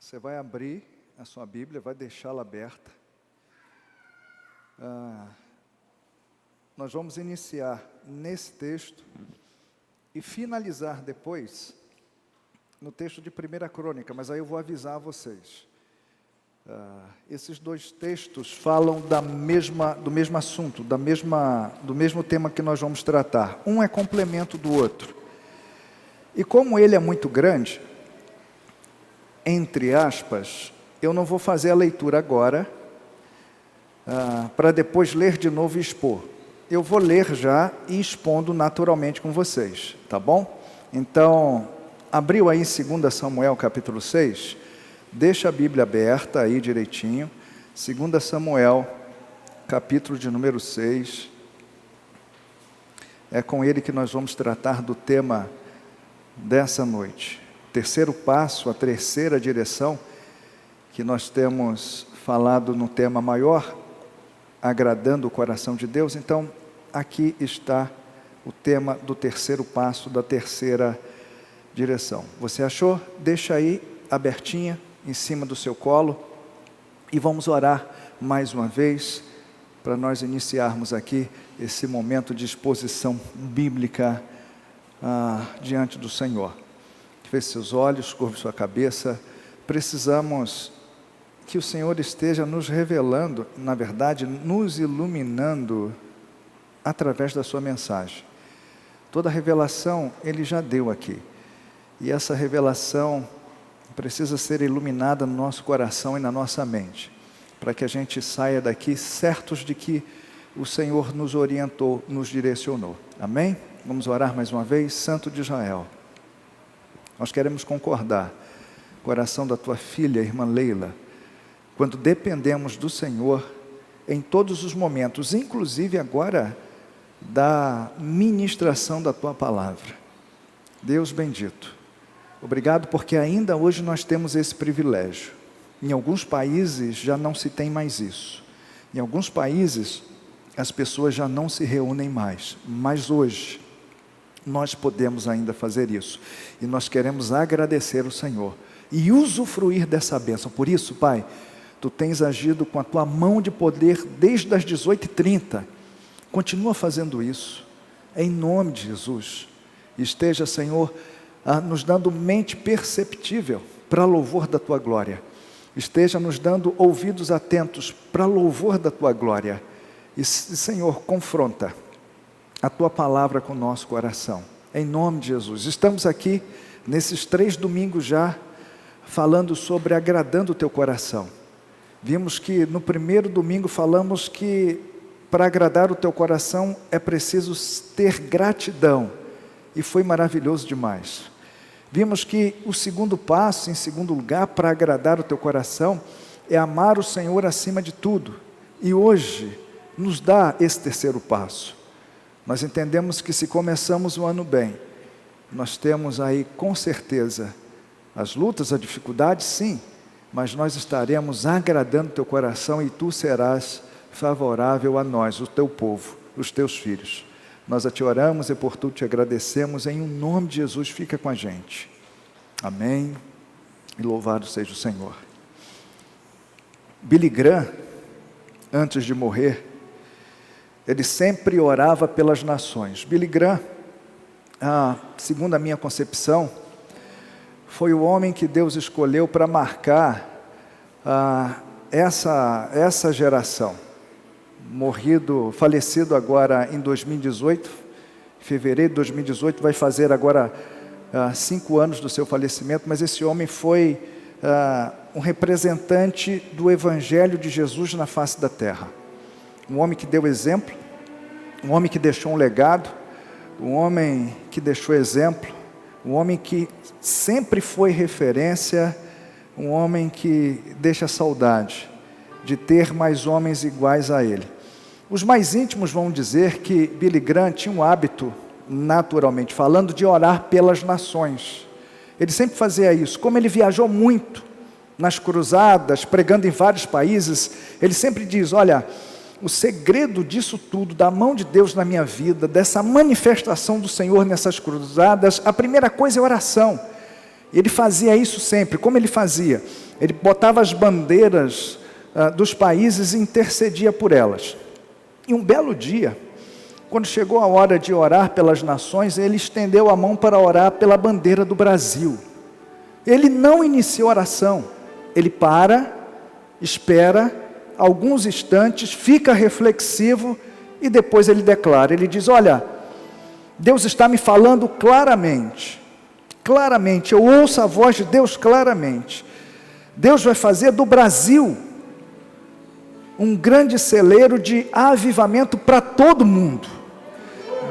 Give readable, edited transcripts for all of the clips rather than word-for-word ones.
Você vai abrir a sua Bíblia, vai deixá-la aberta. Nós vamos iniciar nesse texto e finalizar depois no texto de 1 Crônica, mas aí eu vou avisar vocês. Esses dois textos falam do mesmo assunto, do mesmo tema que nós vamos tratar. Um é complemento do outro. E como ele é muito grande, entre aspas, eu não vou fazer a leitura agora, para depois ler de novo e expor. Eu vou ler já e expondo naturalmente com vocês, tá bom? Então, abriu aí em 2 Samuel capítulo 6, deixa a Bíblia aberta aí direitinho, 2 Samuel capítulo de número 6, é com ele que nós vamos tratar do tema dessa noite. Terceiro passo, a terceira direção que nós temos falado no tema maior, agradando o coração de Deus. Então, aqui está o tema do terceiro passo, da terceira direção. Você achou? Deixa aí abertinha em cima do seu colo e vamos orar mais uma vez para nós iniciarmos aqui esse momento de exposição bíblica diante do Senhor. Feche seus olhos, curve sua cabeça. Precisamos que o Senhor esteja nos revelando, na verdade, nos iluminando através da sua mensagem. Toda revelação Ele já deu aqui. E essa revelação precisa ser iluminada no nosso coração e na nossa mente, para que a gente saia daqui certos de que o Senhor nos orientou, nos direcionou. Amém? Vamos orar mais uma vez. Santo de Israel, nós queremos concordar com o coração da tua filha, irmã Leila, quando dependemos do Senhor em todos os momentos, inclusive agora da ministração da tua palavra. Deus bendito, obrigado porque ainda hoje nós temos esse privilégio. Em alguns países já não se tem mais isso. Em alguns países as pessoas já não se reúnem mais, mas hoje nós podemos ainda fazer isso, e nós queremos agradecer o Senhor, e usufruir dessa bênção. Por isso, Pai, Tu tens agido com a Tua mão de poder, desde as 18h30, continua fazendo isso, em nome de Jesus. Esteja, Senhor, nos dando mente perceptível, para louvor da Tua glória, esteja nos dando ouvidos atentos, para louvor da Tua glória, e Senhor, confronta a Tua palavra com o nosso coração, em nome de Jesus. Estamos aqui, nesses 3 domingos já, falando sobre agradando o Teu coração. Vimos que no primeiro domingo falamos que para agradar o Teu coração é preciso ter gratidão, e foi maravilhoso demais. Vimos que o segundo passo, em segundo lugar, para agradar o Teu coração, é amar o Senhor acima de tudo, e hoje nos dá esse terceiro passo. Nós entendemos que se começamos o ano bem, nós temos aí com certeza as lutas, a dificuldade, sim, mas nós estaremos agradando o Teu coração e Tu serás favorável a nós, o Teu povo, os Teus filhos. Nós a Te oramos e por Tu Te agradecemos, em nome de Jesus, fica com a gente. Amém, e louvado seja o Senhor. Billy Graham, antes de morrer, ele sempre orava pelas nações. Billy Graham, segundo a minha concepção, foi o homem que Deus escolheu para marcar essa geração. Falecido agora em 2018, fevereiro de 2018, vai fazer agora 5 anos do seu falecimento, mas esse homem foi um representante do Evangelho de Jesus na face da terra. Um homem que deu exemplo, um homem que deixou um legado, um homem que deixou exemplo, um homem que sempre foi referência, um homem que deixa saudade de ter mais homens iguais a ele. Os mais íntimos vão dizer que Billy Graham tinha um hábito, naturalmente falando, de orar pelas nações. Ele sempre fazia isso. Como ele viajou muito nas cruzadas, pregando em vários países, ele sempre diz: olha, o segredo disso tudo, da mão de Deus na minha vida, dessa manifestação do Senhor nessas cruzadas, a primeira coisa é oração. Ele fazia isso sempre. Como ele fazia? Ele botava as bandeiras dos países e intercedia por elas. E um belo dia, quando chegou a hora de orar pelas nações, ele estendeu a mão para orar pela bandeira do Brasil. Ele não iniciou oração. Ele para, espera alguns instantes, fica reflexivo e depois ele declara. Ele diz: olha, Deus está me falando claramente, eu ouço a voz de Deus claramente. Deus vai fazer do Brasil um grande celeiro de avivamento para todo mundo.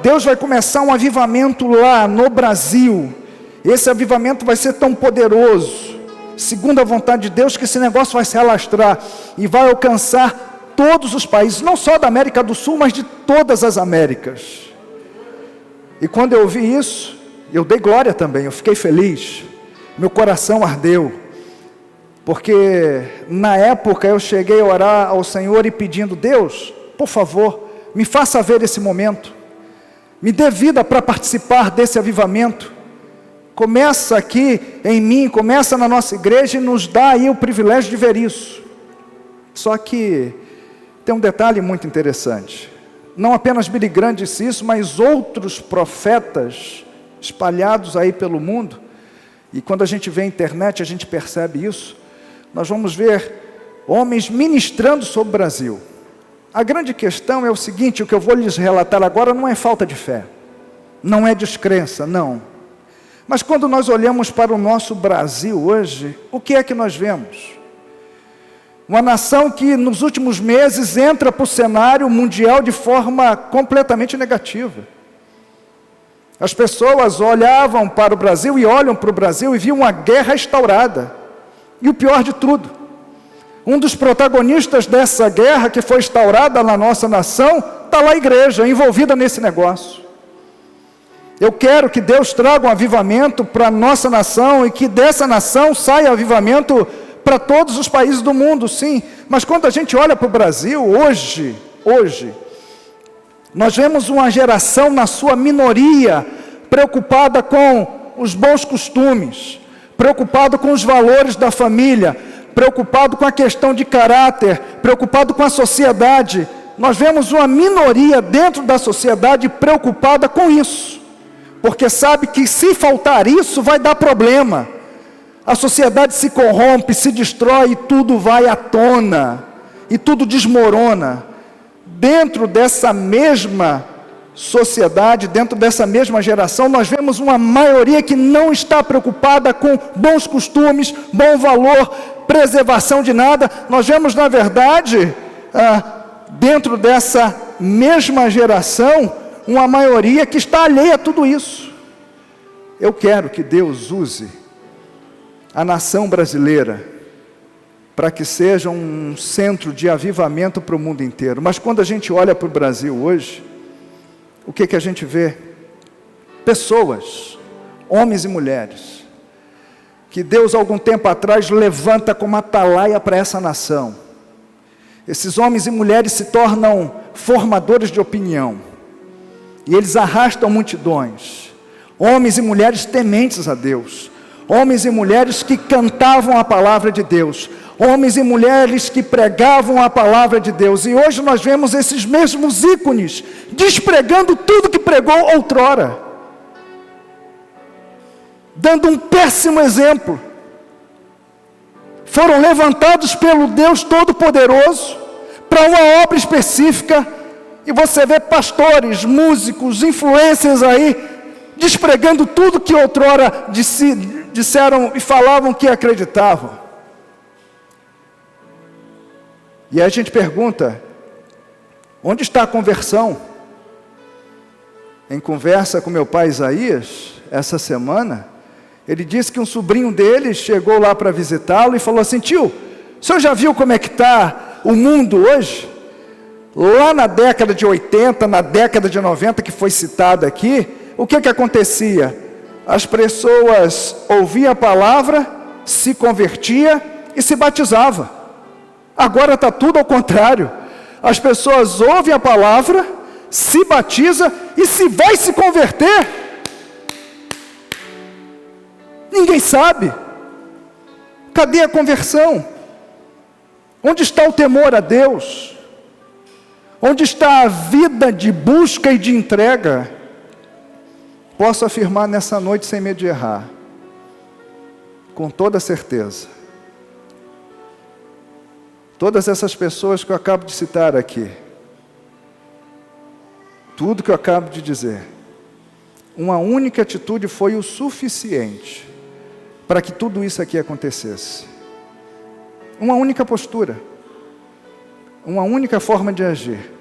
Deus vai começar um avivamento lá no Brasil. Esse avivamento vai ser tão poderoso, segundo a vontade de Deus, que esse negócio vai se alastrar e vai alcançar todos os países, não só da América do Sul, mas de todas as Américas. E quando eu ouvi isso, eu dei glória também, eu fiquei feliz, meu coração ardeu, porque na época eu cheguei a orar ao Senhor e pedindo: Deus, por favor, me faça ver esse momento, me dê vida para participar desse avivamento. Começa aqui em mim, começa na nossa igreja e nos dá aí o privilégio de ver isso. Só que tem um detalhe muito interessante. Não apenas Billy Graham disse isso, mas outros profetas espalhados aí pelo mundo. E quando a gente vê a internet, a gente percebe isso. Nós vamos ver homens ministrando sobre o Brasil. A grande questão é o seguinte: o que eu vou lhes relatar agora não é falta de fé, não é descrença, não. Mas quando nós olhamos para o nosso Brasil hoje, o que é que nós vemos? Uma nação que nos últimos meses entra para o cenário mundial de forma completamente negativa. As pessoas olhavam para o Brasil e olham para o Brasil e viam uma guerra instaurada. E o pior de tudo, um dos protagonistas dessa guerra que foi instaurada na nossa nação, está lá a igreja, envolvida nesse negócio. Eu quero que Deus traga um avivamento para a nossa nação e que dessa nação saia avivamento para todos os países do mundo, sim. Mas quando a gente olha para o Brasil, hoje, nós vemos uma geração na sua minoria, preocupada com os bons costumes, preocupado com os valores da família, preocupado com a questão de caráter, preocupado com a sociedade. Nós vemos uma minoria dentro da sociedade preocupada com isso, porque sabe que se faltar isso vai dar problema. A sociedade se corrompe, se destrói e tudo vai à tona, e tudo desmorona. Dentro dessa mesma sociedade, dentro dessa mesma geração, nós vemos uma maioria que não está preocupada com bons costumes, bom valor, preservação de nada. Nós vemos, na verdade, dentro dessa mesma geração, uma maioria que está alheia a tudo isso. Eu quero que Deus use a nação brasileira para que seja um centro de avivamento para o mundo inteiro. Mas quando a gente olha para o Brasil hoje, o que a gente vê? Pessoas, homens e mulheres, que Deus algum tempo atrás levanta como atalaia para essa nação. Esses homens e mulheres se tornam formadores de opinião, e eles arrastam multidões. Homens e mulheres tementes a Deus, homens e mulheres que cantavam a palavra de Deus, homens e mulheres que pregavam a palavra de Deus. E hoje nós vemos esses mesmos ícones despregando tudo que pregou outrora, dando um péssimo exemplo. Foram levantados pelo Deus Todo-Poderoso para uma obra específica, e você vê pastores, músicos, influencers aí despregando tudo que outrora disseram e falavam que acreditavam. E aí a gente pergunta: onde está a conversão? Em conversa com meu pai Isaías, essa semana, ele disse que um sobrinho dele chegou lá para visitá-lo e falou assim: tio, o senhor já viu como é que está o mundo hoje? Lá na década de 80, na década de 90, que foi citado aqui, o que acontecia? As pessoas ouviam a palavra, se convertiam e se batizavam. Agora está tudo ao contrário. As pessoas ouvem a palavra, se batizam e se vai se converter, Ninguém sabe. Cadê a conversão? Onde está o temor a Deus? Onde está a vida de busca e de entrega? Posso afirmar nessa noite sem medo de errar, com toda certeza, todas essas pessoas que eu acabo de citar aqui, tudo que eu acabo de dizer, uma única atitude foi o suficiente para que tudo isso aqui acontecesse. Uma única postura, uma única forma de agir.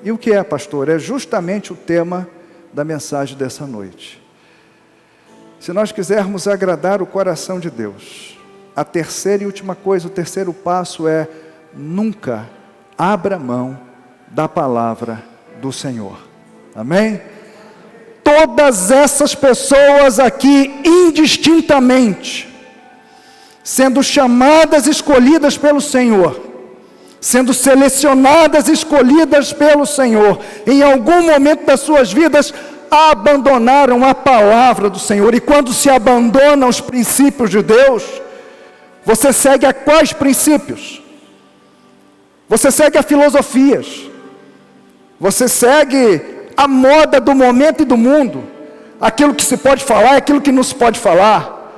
E o que é, pastor? É justamente o tema da mensagem dessa noite. Se nós quisermos agradar o coração de Deus, a terceira e última coisa, o terceiro passo é: nunca abra mão da palavra do Senhor. Amém? Todas essas pessoas aqui, indistintamente, sendo chamadas, escolhidas pelo Senhor, sendo selecionadas, escolhidas pelo Senhor, em algum momento das suas vidas, abandonaram a palavra do Senhor. E quando se abandonam os princípios de Deus, você segue a quais princípios? Você segue a filosofias, você segue a moda do momento e do mundo, aquilo que se pode falar, aquilo que não se pode falar,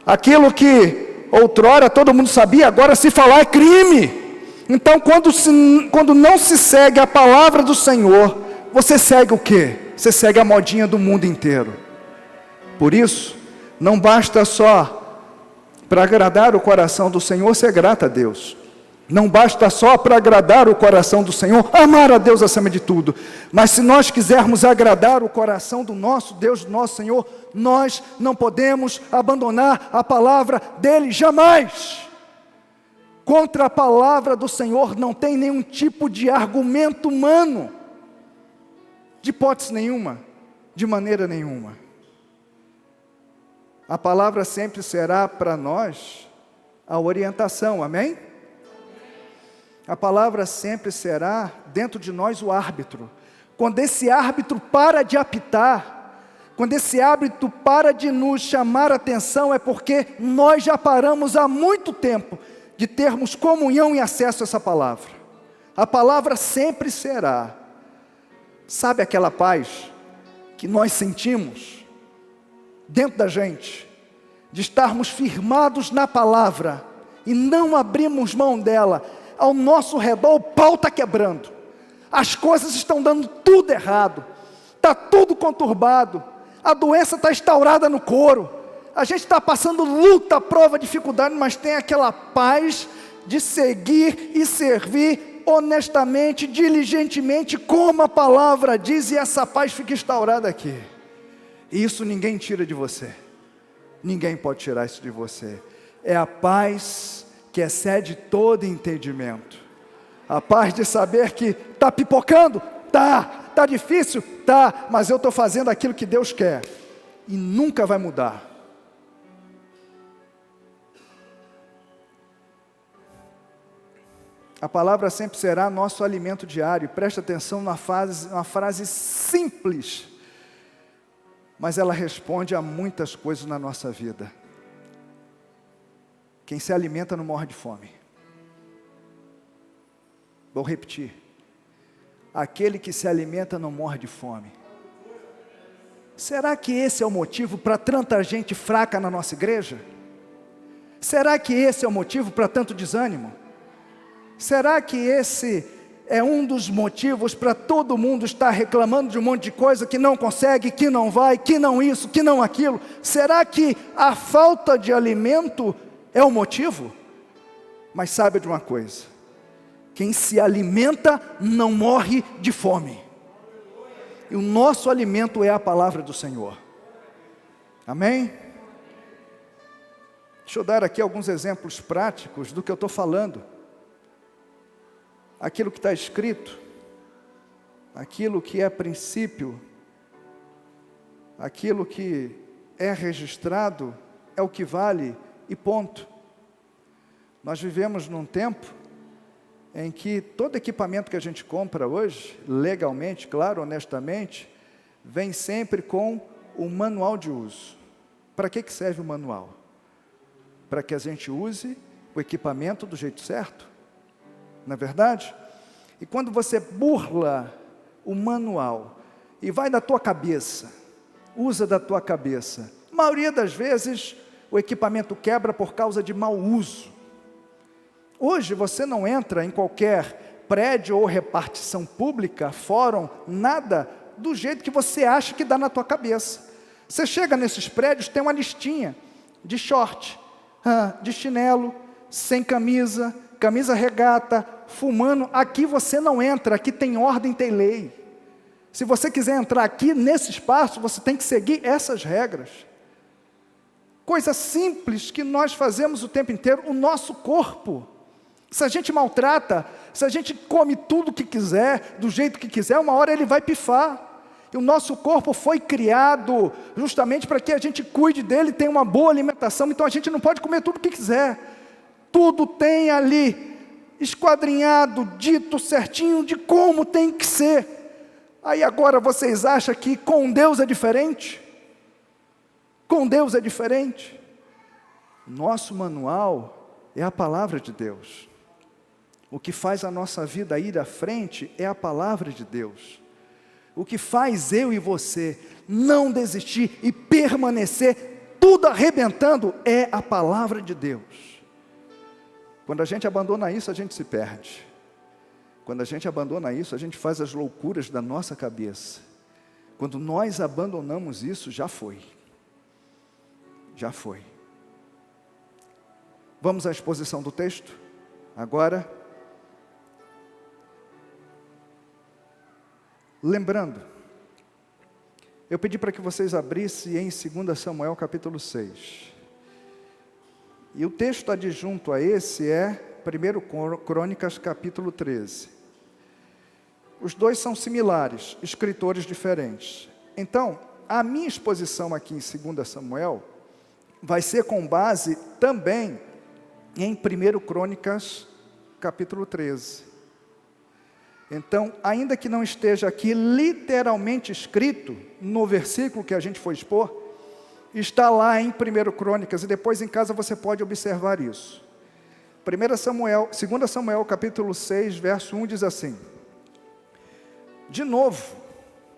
aquilo que outrora todo mundo sabia, agora se falar é crime. Então quando não se segue a palavra do Senhor, você segue o quê? Você segue a modinha do mundo inteiro. Por isso, não basta só para agradar o coração do Senhor ser grato a Deus. Não basta só para agradar o coração do Senhor, amar a Deus acima de tudo. Mas se nós quisermos agradar o coração do nosso Deus, do nosso Senhor, nós não podemos abandonar a palavra dEle jamais. Contra a palavra do Senhor não tem nenhum tipo de argumento humano, de hipótese nenhuma, de maneira nenhuma. A palavra sempre será para nós a orientação, amém? A palavra sempre será dentro de nós o árbitro. Quando esse árbitro para de apitar, quando esse árbitro para de nos chamar a atenção, é porque nós já paramos há muito tempo de termos comunhão e acesso a essa palavra. A palavra sempre será. Sabe aquela paz que nós sentimos dentro da gente, de estarmos firmados na palavra e não abrimos mão dela? Ao nosso redor o pau está quebrando, as coisas estão dando tudo errado, está tudo conturbado, a doença está instaurada no couro, a gente está passando luta, prova, dificuldade, mas tem aquela paz de seguir e servir honestamente, diligentemente, como a palavra diz, e essa paz fica instaurada aqui. E isso ninguém tira de você, ninguém pode tirar isso de você. É a paz que excede todo entendimento, a paz de saber que está pipocando, está difícil, mas eu estou fazendo aquilo que Deus quer, e nunca vai mudar. A palavra sempre será nosso alimento diário. Preste atenção uma frase simples, mas ela responde a muitas coisas na nossa vida. Quem se alimenta não morre de fome. Vou repetir. Aquele que se alimenta não morre de fome. Será que esse é o motivo para tanta gente fraca na nossa igreja? Será que esse é o motivo para tanto desânimo? Será que esse é um dos motivos para todo mundo estar reclamando de um monte de coisa, que não consegue, que não vai, que não isso, que não aquilo? Será que a falta de alimento é o motivo? Mas saiba de uma coisa: quem se alimenta não morre de fome. E o nosso alimento é a palavra do Senhor. Amém? Deixa eu dar aqui alguns exemplos práticos do que eu estou falando. Aquilo que está escrito, aquilo que é princípio, aquilo que é registrado, é o que vale e ponto. Nós vivemos num tempo em que todo equipamento que a gente compra hoje, legalmente, claro, honestamente, vem sempre com o manual de uso. Para que serve o manual? para que a gente use o equipamento do jeito certo, não é verdade? E quando você burla o manual e vai da tua cabeça, usa da tua cabeça, a maioria das vezes o equipamento quebra por causa de mau uso. Hoje você não entra em qualquer prédio ou repartição pública, fórum, nada do jeito que você acha que dá na tua cabeça. Você chega nesses prédios, tem uma listinha de short, de chinelo, sem camisa, camisa regata, fumando. Aqui você não entra, aqui tem ordem, tem lei. Se você quiser entrar aqui nesse espaço, você tem que seguir essas regras. Coisa simples que nós fazemos o tempo inteiro, o nosso corpo. Se a gente maltrata, se a gente come tudo que quiser, do jeito que quiser, uma hora ele vai pifar. E o nosso corpo foi criado justamente para que a gente cuide dele, tenha uma boa alimentação, então a gente não pode comer tudo que quiser. Tudo tem ali, esquadrinhado, dito certinho de como tem que ser. Aí agora vocês acham que com Deus é diferente? Com Deus é diferente? Nosso manual é a palavra de Deus. O que faz a nossa vida ir à frente é a palavra de Deus. O que faz eu e você não desistir e permanecer tudo arrebentando é a palavra de Deus. Quando a gente abandona isso, a gente se perde. Quando a gente abandona isso, a gente faz as loucuras da nossa cabeça. Quando nós abandonamos isso, já foi. Já foi. Vamos à exposição do texto? Agora, lembrando, eu pedi para que vocês abrissem em 2 Samuel capítulo 6. E o texto adjunto a esse é 1 Crônicas capítulo 13. Os dois são similares, escritores diferentes. Então, a minha exposição aqui em 2 Samuel vai ser com base também em 1 Crônicas capítulo 13. Então, ainda que não esteja aqui literalmente escrito no versículo que a gente foi expor, está lá em 1 Crônicas, e depois em casa você pode observar isso. 2 Samuel capítulo 6, verso 1 diz assim: de novo,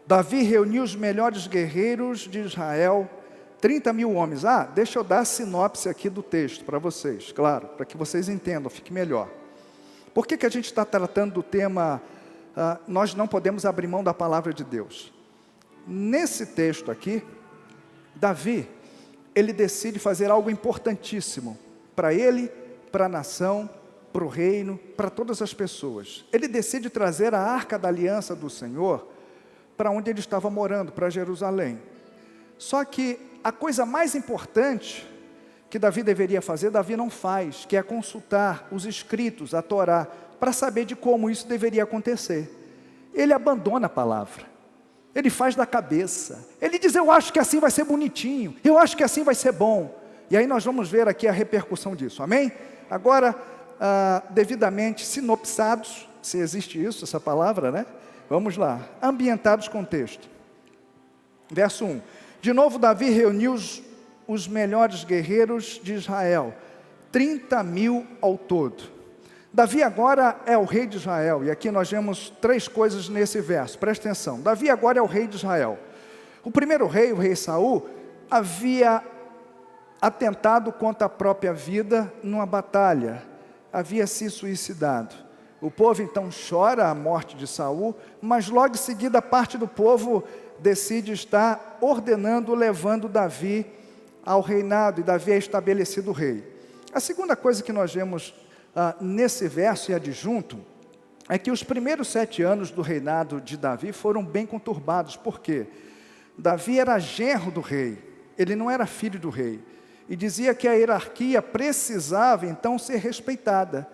Davi reuniu os melhores guerreiros de Israel, 30.000 homens. Deixa eu dar a sinopse aqui do texto para vocês, claro, para que vocês entendam, fique melhor. Por que a gente está tratando do tema, nós não podemos abrir mão da palavra de Deus? Nesse texto aqui, Davi, ele decide fazer algo importantíssimo, para ele, para a nação, para o reino, para todas as pessoas. Ele decide trazer a arca da aliança do Senhor, para onde ele estava morando, para Jerusalém. Só que a coisa mais importante que Davi deveria fazer, Davi não faz, que é consultar os escritos, a Torá, para saber de como isso deveria acontecer. Ele abandona a palavra, ele faz da cabeça, ele diz: eu acho que assim vai ser bonitinho, eu acho que assim vai ser bom. E aí nós vamos ver aqui a repercussão disso, amém? Agora, devidamente sinopsados, se existe isso, essa palavra, né? Vamos lá, ambientados com o texto. Verso 1, de novo Davi reuniu os melhores guerreiros de Israel, 30.000 ao todo. Davi agora é o rei de Israel, e aqui nós vemos 3 coisas nesse verso, presta atenção. Davi agora é o rei de Israel. O primeiro rei, o rei Saul, havia atentado contra a própria vida numa batalha, havia se suicidado. O povo então chora a morte de Saul, mas logo em seguida parte do povo decide estar ordenando, levando Davi ao reinado, e Davi é estabelecido rei. A segunda coisa que nós vemos nesse verso e adjunto, é que os primeiros 7 anos do reinado de Davi foram bem conturbados. Por quê? Davi era genro do rei, ele não era filho do rei, e dizia que a hierarquia precisava então ser respeitada.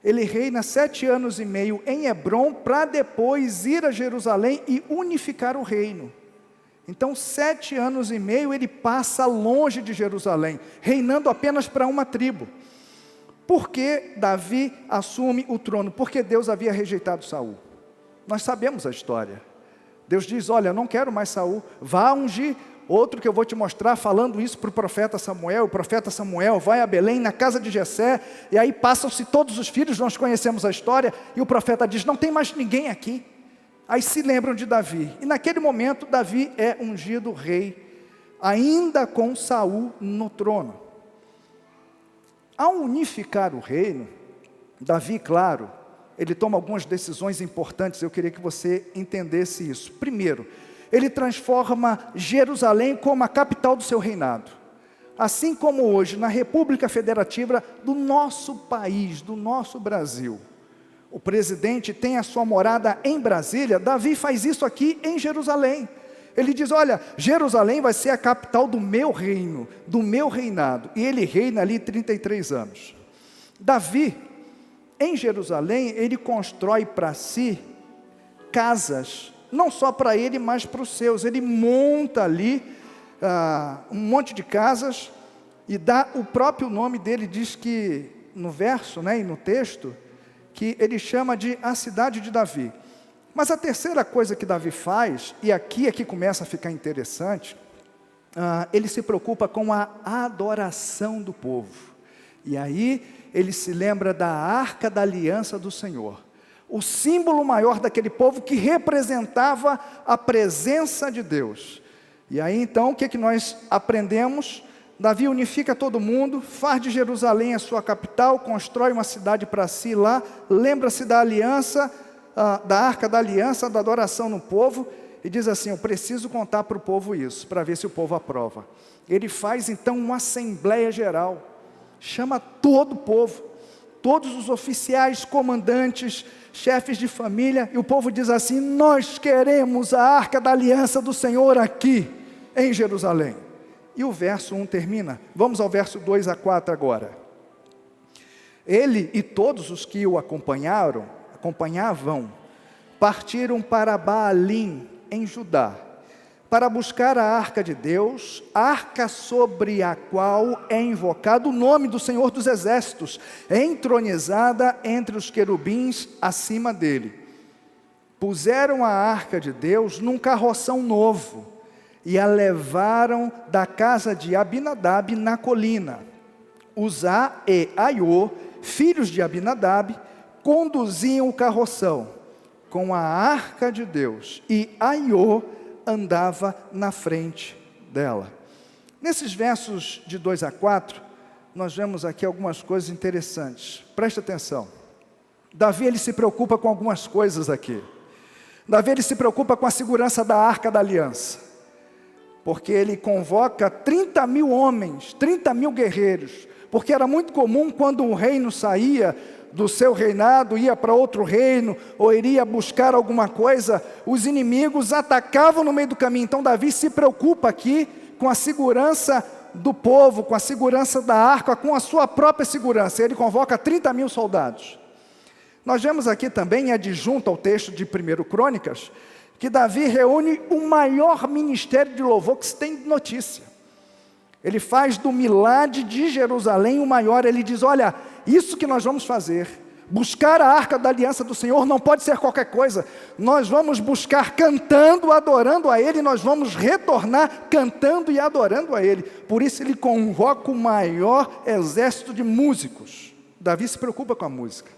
Ele reina 7 anos e meio em Hebrom, para depois ir a Jerusalém e unificar o reino. Então 7 anos e meio ele passa longe de Jerusalém, reinando apenas para uma tribo. Por que Davi assume o trono? Porque Deus havia rejeitado Saul. Nós sabemos a história. Deus diz: olha, eu não quero mais Saul, vá ungir outro que eu vou te mostrar falando isso para o profeta Samuel. O profeta Samuel vai a Belém, na casa de Jessé, e aí passam-se todos os filhos, nós conhecemos a história, e o profeta diz, não tem mais ninguém aqui. Aí se lembram de Davi, e naquele momento Davi é ungido rei, ainda com Saul no trono. Ao unificar o reino, Davi, claro, ele toma algumas decisões importantes, eu queria que você entendesse isso. Primeiro, ele transforma Jerusalém como a capital do seu reinado. Assim como hoje, na República Federativa do nosso país, do nosso Brasil, o presidente tem a sua morada em Brasília, Davi faz isso aqui em Jerusalém. Ele diz, olha, Jerusalém vai ser a capital do meu reino, do meu reinado. E ele reina ali 33 anos. Davi, em Jerusalém, ele constrói para si casas, não só para ele, mas para os seus. Ele monta ali um monte de casas e dá o próprio nome dele, diz que no verso, e no texto, que ele chama de a cidade de Davi. Mas a terceira coisa que Davi faz, e aqui é que começa a ficar interessante, ele se preocupa com a adoração do povo. E aí ele se lembra da Arca da Aliança do Senhor, o símbolo maior daquele povo que representava a presença de Deus. E aí então o que nós aprendemos? Davi unifica todo mundo, faz de Jerusalém a sua capital, constrói uma cidade para si lá, lembra-se da aliança, da Arca da Aliança, da adoração no povo, e diz assim, eu preciso contar para o povo isso, para ver se o povo aprova. Ele faz então uma assembleia geral, chama todo o povo, todos os oficiais, comandantes, chefes de família, e o povo diz assim, nós queremos a Arca da Aliança do Senhor aqui, em Jerusalém. E o verso 1 termina, vamos ao verso 2 a 4 agora. Ele e todos os que o acompanhavam, partiram para Baalim, em Judá, para buscar a arca de Deus, arca sobre a qual é invocado o nome do Senhor dos Exércitos, entronizada entre os querubins acima dele. Puseram a arca de Deus num carroção novo, e a levaram da casa de Abinadab na colina. Uzá e Aiô, filhos de Abinadab, conduziam o carroção com a arca de Deus, e Aiô andava na frente dela. Nesses versos de 2 a 4, nós vemos aqui algumas coisas interessantes. Preste atenção. Davi, ele se preocupa com algumas coisas aqui. Davi, ele se preocupa com a segurança da Arca da Aliança, porque ele convoca 30 mil homens, 30 mil guerreiros, porque era muito comum quando um reino saía do seu reinado, ia para outro reino, ou iria buscar alguma coisa, os inimigos atacavam no meio do caminho. Então Davi se preocupa aqui com a segurança do povo, com a segurança da arca, com a sua própria segurança. Ele convoca 30 mil soldados. Nós vemos aqui também, adjunto ao texto de 1 Crônicas, que Davi reúne o maior ministério de louvor que se tem notícia. Ele faz do milagre de Jerusalém o maior. Ele diz, olha, isso que nós vamos fazer, buscar a arca da aliança do Senhor, não pode ser qualquer coisa. Nós vamos buscar cantando, adorando a Ele, nós vamos retornar cantando e adorando a Ele. Por isso ele convoca o maior exército de músicos. Davi se preocupa com a música.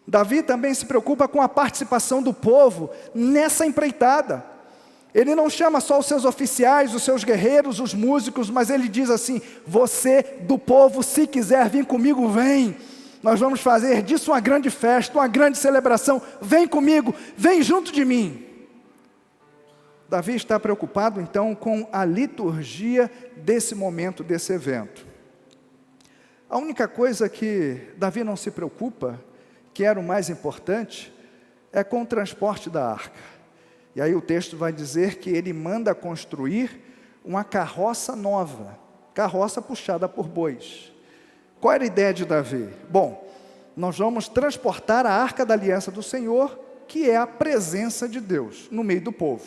Davi também se preocupa com a participação do povo nessa empreitada. Ele não chama só os seus oficiais, os seus guerreiros, os músicos, mas ele diz assim, você do povo, se quiser vir comigo, vem. Nós vamos fazer disso uma grande festa, uma grande celebração. Vem comigo, vem junto de mim. Davi está preocupado então com a liturgia desse momento, desse evento. A única coisa que Davi não se preocupa, que era o mais importante, é com o transporte da arca. E aí o texto vai dizer que ele manda construir uma carroça nova, carroça puxada por bois. Qual era a ideia de Davi? Bom, nós vamos transportar a arca da aliança do Senhor, que é a presença de Deus no meio do povo.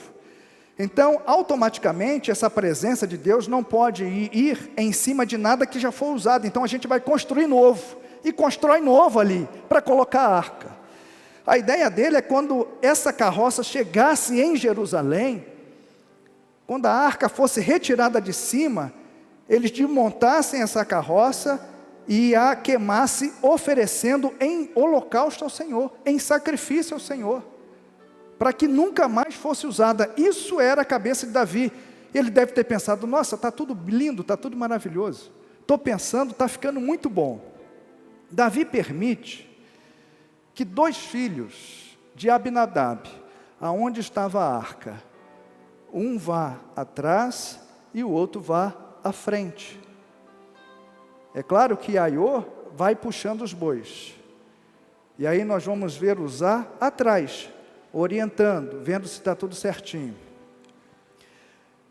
Então, automaticamente, essa presença de Deus não pode ir em cima de nada que já foi usado. Então a gente vai construir novo, e constrói novo ali, para colocar a arca. A ideia dele é quando essa carroça chegasse em Jerusalém, quando a arca fosse retirada de cima, eles desmontassem essa carroça e a queimasse, oferecendo em holocausto ao Senhor, em sacrifício ao Senhor, para que nunca mais fosse usada. Isso era a cabeça de Davi. Ele deve ter pensado: nossa, está tudo lindo, está tudo maravilhoso, estou pensando, está ficando muito bom. Davi permite que 2 filhos de Abinadab, aonde estava a arca, um vá atrás e o outro vá à frente. É claro que Aiô vai puxando os bois, e aí nós vamos ver Uzá atrás, orientando, vendo se está tudo certinho.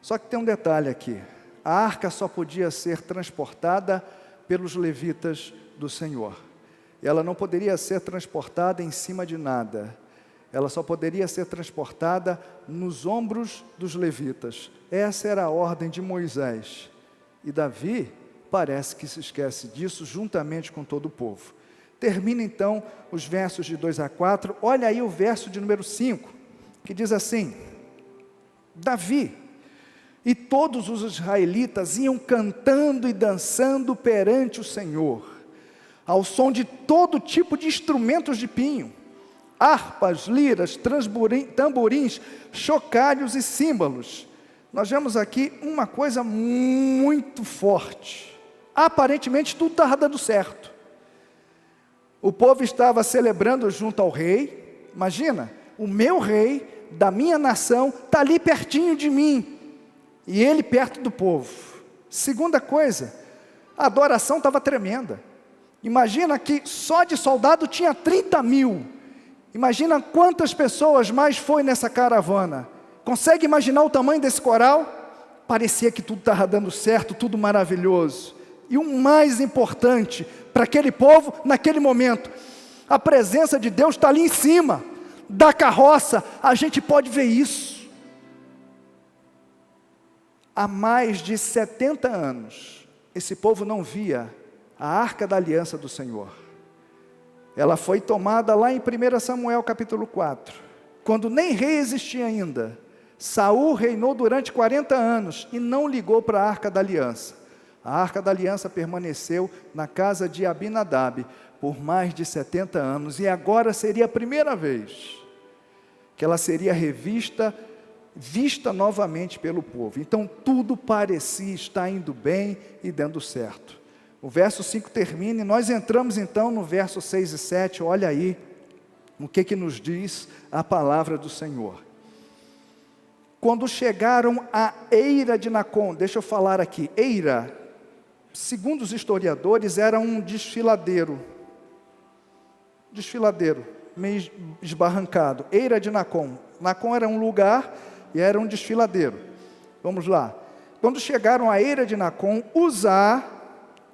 Só que tem um detalhe aqui: a arca só podia ser transportada pelos levitas do Senhor. Ela não poderia ser transportada em cima de nada. Ela só poderia ser transportada nos ombros dos levitas. Essa era a ordem de Moisés. E Davi parece que se esquece disso, juntamente com todo o povo. Termina então os versos de 2 a 4. Olha aí o verso de número 5, que diz assim: Davi e todos os israelitas iam cantando e dançando perante o Senhor, ao som de todo tipo de instrumentos de pinho, harpas, liras, tamborins, chocalhos e símbolos. Nós vemos aqui uma coisa muito forte. Aparentemente tudo estava dando certo. O povo estava celebrando junto ao rei. Imagina, o meu rei, da minha nação, está ali pertinho de mim, e ele perto do povo. Segunda coisa, a adoração estava tremenda. Imagina que só de soldado tinha 30 mil. Imagina quantas pessoas mais foi nessa caravana. Consegue imaginar o tamanho desse coral? Parecia que tudo estava dando certo, tudo maravilhoso. E o mais importante para aquele povo, naquele momento, a presença de Deus está ali em cima da carroça. A gente pode ver isso. Há mais de 70 anos, esse povo não via a arca da aliança do Senhor. Ela foi tomada lá em 1 Samuel capítulo 4, quando nem rei existia ainda. Saul reinou durante 40 anos e não ligou para a arca da aliança. A arca da aliança permaneceu na casa de Abinadab por mais de 70 anos, e agora seria a primeira vez que ela seria vista novamente pelo povo. Então tudo parecia estar indo bem e dando certo. O verso 5 termina e nós entramos então no verso 6 e 7, olha aí o que nos diz a palavra do Senhor. Quando chegaram à eira de Nacon, deixa eu falar aqui, eira, segundo os historiadores, era um desfiladeiro, meio esbarrancado. Eira de Nacon. Nacon era um lugar e era um desfiladeiro. Vamos lá. Quando chegaram à eira de Nacon, Uzá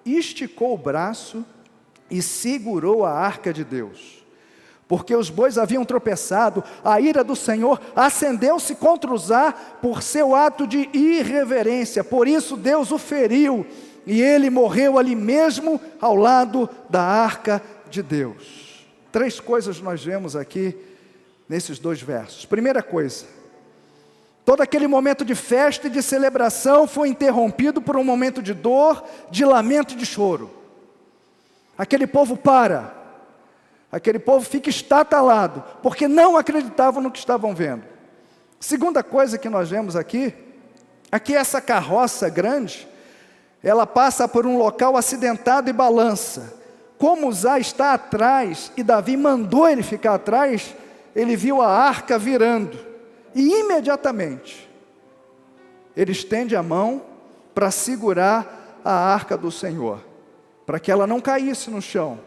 esticou o braço e segurou a arca de Deus. Porque os bois haviam tropeçado, a ira do Senhor acendeu-se contra Uzá por seu ato de irreverência. Por isso Deus o feriu, e ele morreu ali mesmo, ao lado da arca de Deus. 3 coisas nós vemos aqui, nesses 2 versos. Primeira coisa, todo aquele momento de festa e de celebração foi interrompido por um momento de dor, de lamento e de choro. Aquele povo para. Aquele povo fica estatalado, porque não acreditavam no que estavam vendo. Segunda coisa que nós vemos aqui essa carroça grande, ela passa por um local acidentado e balança. Como Uzá está atrás, e Davi mandou ele ficar atrás, ele viu a arca virando, e imediatamente, ele estende a mão para segurar a arca do Senhor, para que ela não caísse no chão,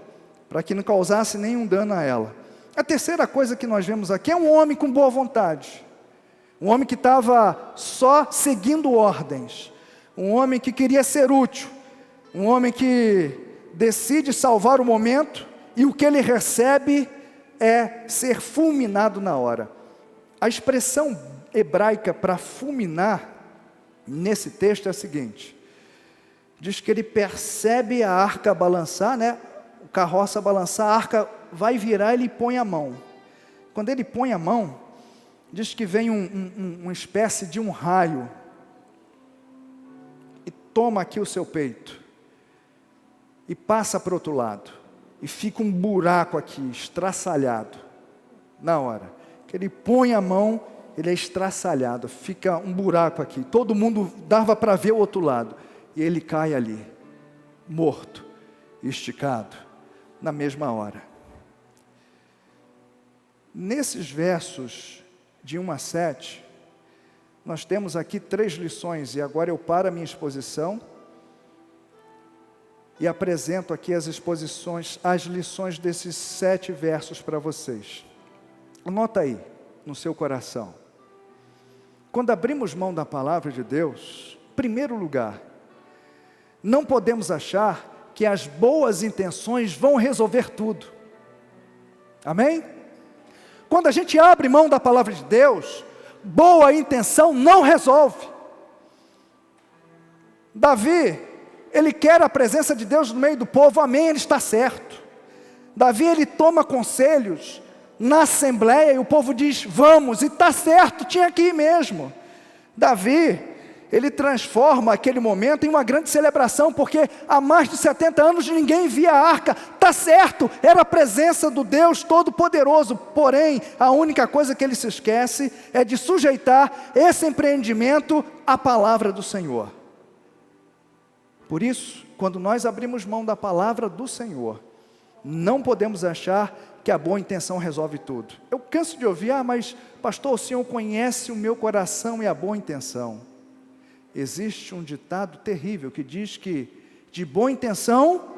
para que não causasse nenhum dano a ela. A terceira coisa que nós vemos aqui é um homem com boa vontade, um homem que estava só seguindo ordens, um homem que queria ser útil, um homem que decide salvar o momento, e o que ele recebe é ser fulminado na hora. A expressão hebraica para fulminar, nesse texto é a seguinte: diz que ele percebe a arca balançar, né? O carroça balançar, a arca vai virar, ele põe a mão. Quando ele põe a mão, diz que vem uma espécie de um raio, toma aqui o seu peito e passa para o outro lado, e fica um buraco aqui, estraçalhado. Na hora que ele põe a mão, ele é estraçalhado, fica um buraco aqui. Todo mundo dava para ver o outro lado. E ele cai ali, morto, esticado, na mesma hora. Nesses versos de 1 a 7, nós temos aqui 3 lições, e agora eu paro a minha exposição e apresento aqui as lições desses 7 versos para vocês. Anota aí, no seu coração. Quando abrimos mão da palavra de Deus, em primeiro lugar, não podemos achar que as boas intenções vão resolver tudo. Amém? Quando a gente abre mão da palavra de Deus, boa intenção não resolve. Davi, ele quer a presença de Deus no meio do povo, amém, ele está certo. Davi, ele toma conselhos na assembleia e o povo diz, vamos, e está certo, tinha que ir mesmo. Davi, ele transforma aquele momento em uma grande celebração, porque há mais de 70 anos ninguém via a arca. Está certo, era a presença do Deus Todo-Poderoso, porém, a única coisa que ele se esquece é de sujeitar esse empreendimento à palavra do Senhor. Por isso, quando nós abrimos mão da palavra do Senhor, não podemos achar que a boa intenção resolve tudo. Eu canso de ouvir, mas pastor, o Senhor conhece o meu coração e a boa intenção. Existe um ditado terrível que diz que de boa intenção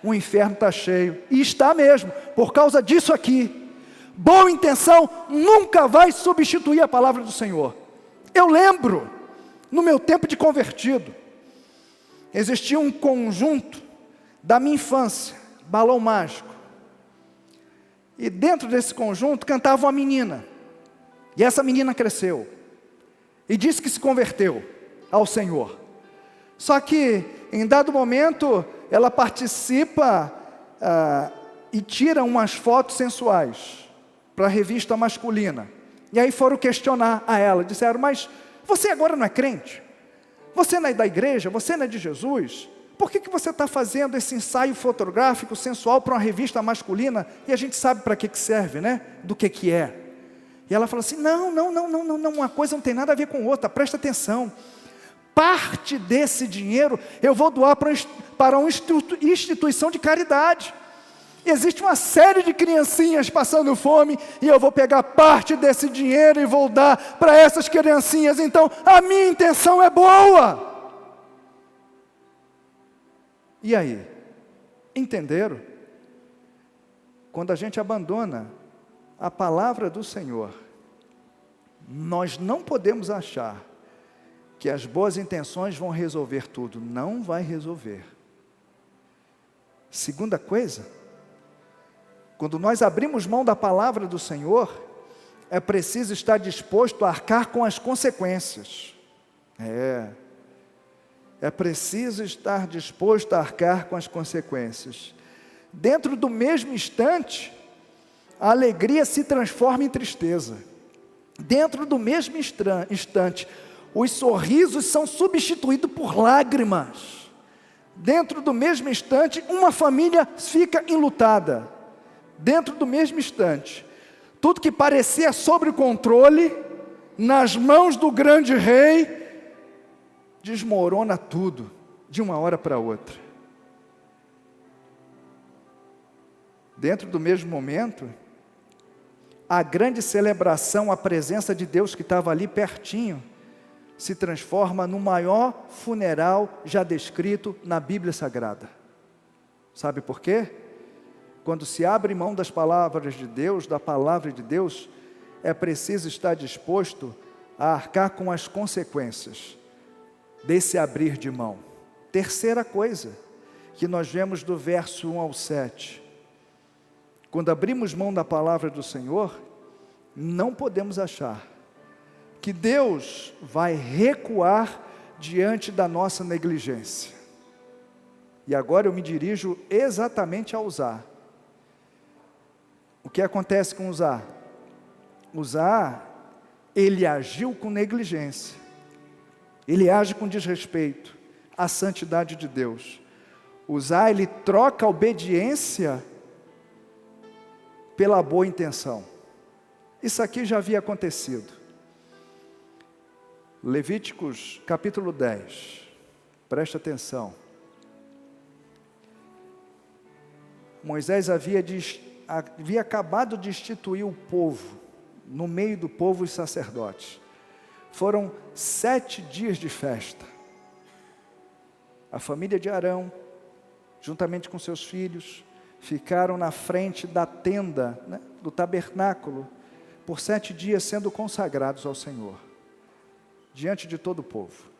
o inferno está cheio, e está mesmo, por causa disso aqui. Boa intenção nunca vai substituir a palavra do Senhor. Eu lembro, no meu tempo de convertido, existia um conjunto da minha infância, Balão Mágico. E dentro desse conjunto cantava uma menina. E essa menina cresceu. E disse que se converteu ao Senhor. Só que, em dado momento, ela participa e tira umas fotos sensuais para a revista masculina. E aí foram questionar a ela. Disseram, mas você agora não é crente? Você não é da igreja? Você não é de Jesus? Por que você está fazendo esse ensaio fotográfico sensual para uma revista masculina? E a gente sabe para que serve, né? Do que é. E ela falou assim, não, uma coisa não tem nada a ver com outra, presta atenção. Parte desse dinheiro eu vou doar para uma instituição de caridade. Existe uma série de criancinhas passando fome, e eu vou pegar parte desse dinheiro e vou dar para essas criancinhas. Então, a minha intenção é boa. E aí? Entenderam? Quando a gente abandona a palavra do Senhor, nós não podemos achar que as boas intenções vão resolver tudo. Não vai resolver. Segunda coisa, quando nós abrimos mão da palavra do Senhor, é preciso estar disposto a arcar com as consequências. É preciso estar disposto a arcar com as consequências. Dentro do mesmo instante, a alegria se transforma em tristeza. Dentro do mesmo instante, os sorrisos são substituídos por lágrimas. Dentro do mesmo instante, uma família fica enlutada. Dentro do mesmo instante, tudo que parecia sob controle, nas mãos do grande rei, desmorona tudo, de uma hora para outra. Dentro do mesmo momento, a grande celebração, a presença de Deus que estava ali pertinho, se transforma no maior funeral já descrito na Bíblia Sagrada. Sabe por quê? Quando se abre mão das palavras de Deus, da palavra de Deus, é preciso estar disposto a arcar com as consequências desse abrir de mão. Terceira coisa que nós vemos do verso 1 ao 7. Quando abrimos mão da palavra do Senhor, não podemos achar que Deus vai recuar diante da nossa negligência. E agora eu me dirijo exatamente a Uzá. O que acontece com Uzá? Uzá, ele agiu com negligência. Ele age com desrespeito. a santidade de Deus. Uzá, ele troca a obediência pela boa intenção. Isso aqui já havia acontecido. Levíticos capítulo 10, preste atenção. Moisés havia acabado de instituir o povo, no meio do povo os sacerdotes. Foram 7 dias de festa. A família de Arão, juntamente com seus filhos, ficaram na frente da tenda, do tabernáculo, por 7 dias sendo consagrados ao Senhor, diante de todo o povo.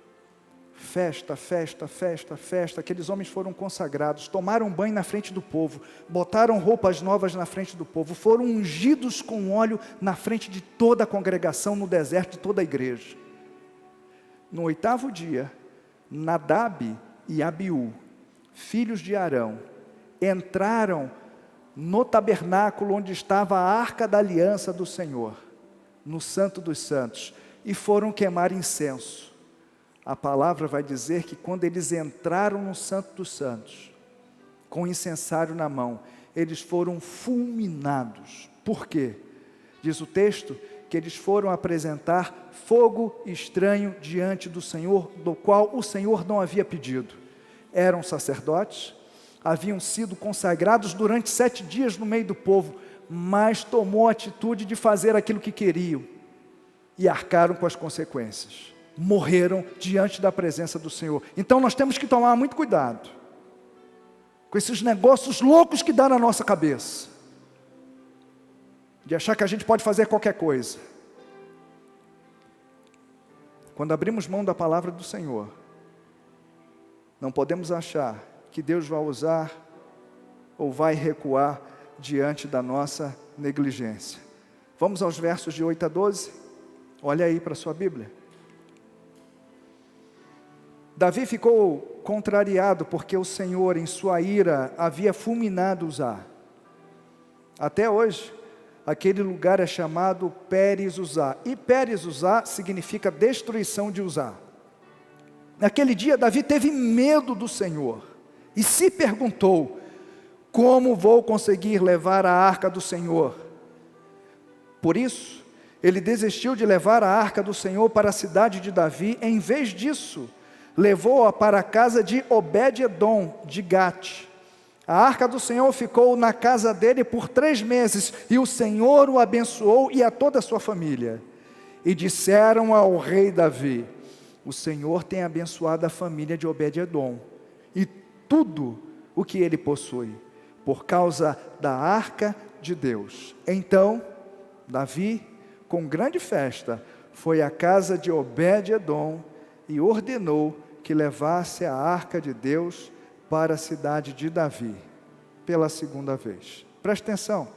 Festa, festa, festa, festa. Aqueles homens foram consagrados, tomaram banho na frente do povo, botaram roupas novas na frente do povo, foram ungidos com óleo na frente de toda a congregação, no deserto, de toda a igreja. No 8º dia, Nadab e Abiú, filhos de Arão, entraram no tabernáculo onde estava a arca da aliança do Senhor, no Santo dos Santos, e foram queimar incenso. A palavra vai dizer que quando eles entraram no Santo dos Santos, com o incensário na mão, eles foram fulminados. Por quê? Diz o texto que eles foram apresentar fogo estranho diante do Senhor, do qual o Senhor não havia pedido. Eram sacerdotes, haviam sido consagrados durante 7 dias no meio do povo, mas tomou a atitude de fazer aquilo que queriam, e arcaram com as consequências. Morreram diante da presença do Senhor. Então nós temos que tomar muito cuidado com esses negócios loucos que dá na nossa cabeça, de achar que a gente pode fazer qualquer coisa. Quando abrimos mão da palavra do Senhor, não podemos achar que Deus vai usar ou vai recuar diante da nossa negligência. Vamos aos versos de 8 a 12. Olha aí para a sua Bíblia. Davi ficou contrariado porque o Senhor, em sua ira, havia fulminado Uzá. Até hoje, aquele lugar é chamado Pérez-Uzá. E Pérez-Uzá significa destruição de Uzá. Naquele dia, Davi teve medo do Senhor e se perguntou: como vou conseguir levar a arca do Senhor? Por isso, ele desistiu de levar a arca do Senhor para a cidade de Davi. Em vez disso, levou-a para a casa de Obed-edom, de Gate. A arca do Senhor ficou na casa dele por 3 meses, e o Senhor o abençoou e a toda a sua família. E disseram ao rei Davi: o Senhor tem abençoado a família de Obed-edom, e tudo o que ele possui, por causa da arca de Deus. Então, Davi, com grande festa, foi à casa de Obed-edom e ordenou que levasse a arca de Deus para a cidade de Davi, pela 2ª vez. Preste atenção,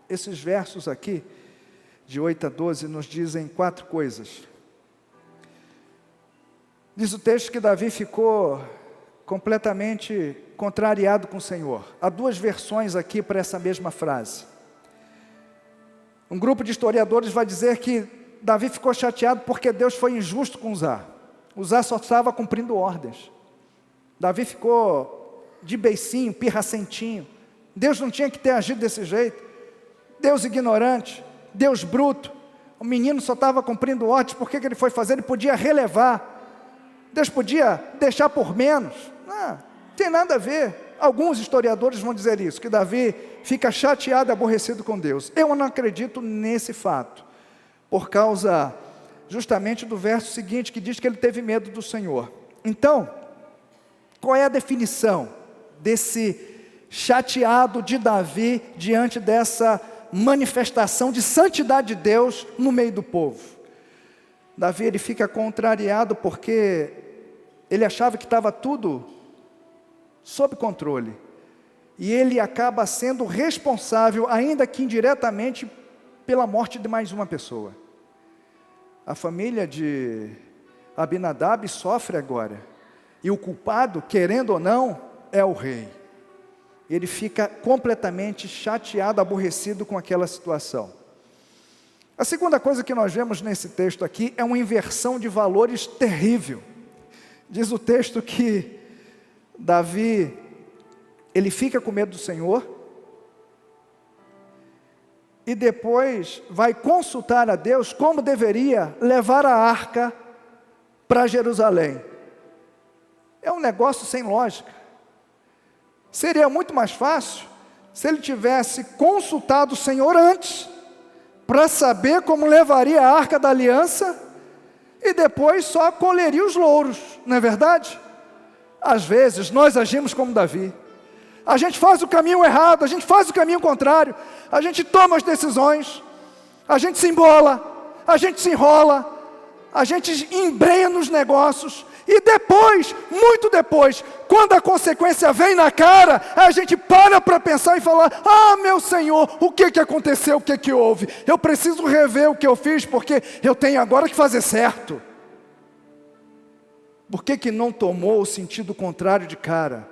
esses versos aqui, de 8 a 12, nos dizem 4 coisas. Diz o texto que Davi ficou completamente contrariado com o Senhor. Há 2 versões aqui para essa mesma frase. Um grupo de historiadores vai dizer que Davi ficou chateado porque Deus foi injusto com Uzá. Uzá só estava cumprindo ordens. Davi ficou de beicinho, pirracentinho. Deus não tinha que ter agido desse jeito. Deus ignorante, Deus bruto. O menino só estava cumprindo ordens, por que ele foi fazer? Ele podia relevar. Deus podia deixar por menos. Não tem nada a ver. Alguns historiadores vão dizer isso, que Davi fica chateado e aborrecido com Deus. Eu não acredito nesse fato, por causa justamente do verso seguinte, que diz que ele teve medo do Senhor. Então, qual é a definição desse chateado de Davi diante dessa manifestação de santidade de Deus no meio do povo? Davi, ele fica contrariado porque ele achava que estava tudo sob controle, e ele acaba sendo responsável, ainda que indiretamente, pela morte de mais uma pessoa. A família de Abinadab sofre agora, e o culpado, querendo ou não, é o rei. Ele fica completamente chateado, aborrecido com aquela situação. A segunda coisa que nós vemos nesse texto aqui é uma inversão de valores terrível. Diz o texto que Davi, ele fica com medo do Senhor, e depois vai consultar a Deus como deveria levar a arca para Jerusalém. É um negócio sem lógica. Seria muito mais fácil se ele tivesse consultado o Senhor antes, para saber como levaria a arca da aliança, e depois só colheria os louros, não é verdade? Às vezes nós agimos como Davi. A gente faz o caminho errado, a gente faz o caminho contrário, a gente toma as decisões, a gente se embola, a gente se enrola, a gente embrenha nos negócios, e depois, muito depois, quando a consequência vem na cara, a gente para pensar e falar: ah, meu Senhor, o que aconteceu, o que houve? Eu preciso rever o que eu fiz, porque eu tenho agora que fazer certo. Por que não tomou o sentido contrário de cara?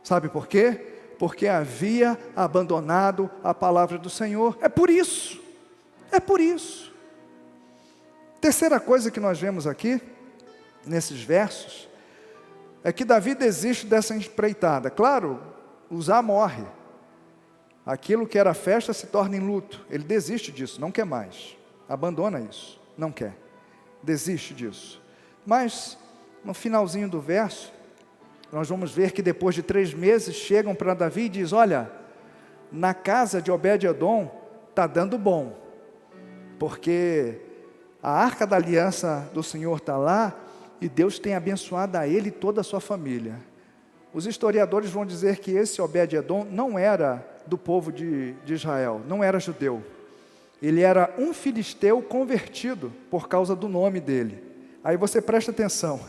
Sabe por quê? Porque havia abandonado a palavra do Senhor. É por isso. É por isso. Terceira coisa que nós vemos aqui, nesses versos, é que Davi desiste dessa empreitada. Claro, Uzá morre. Aquilo que era festa se torna em luto. Ele desiste disso, não quer mais. Abandona isso, não quer. Desiste disso. Mas, no finalzinho do verso, nós vamos ver que depois de 3 meses, chegam para Davi e diz: olha, na casa de Obed-edom está dando bom, porque a arca da aliança do Senhor está lá, e Deus tem abençoado a ele e toda a sua família. Os historiadores vão dizer que esse Obed-edom não era do povo de Israel, não era judeu. Ele era um filisteu convertido por causa do nome dele. Aí você presta atenção.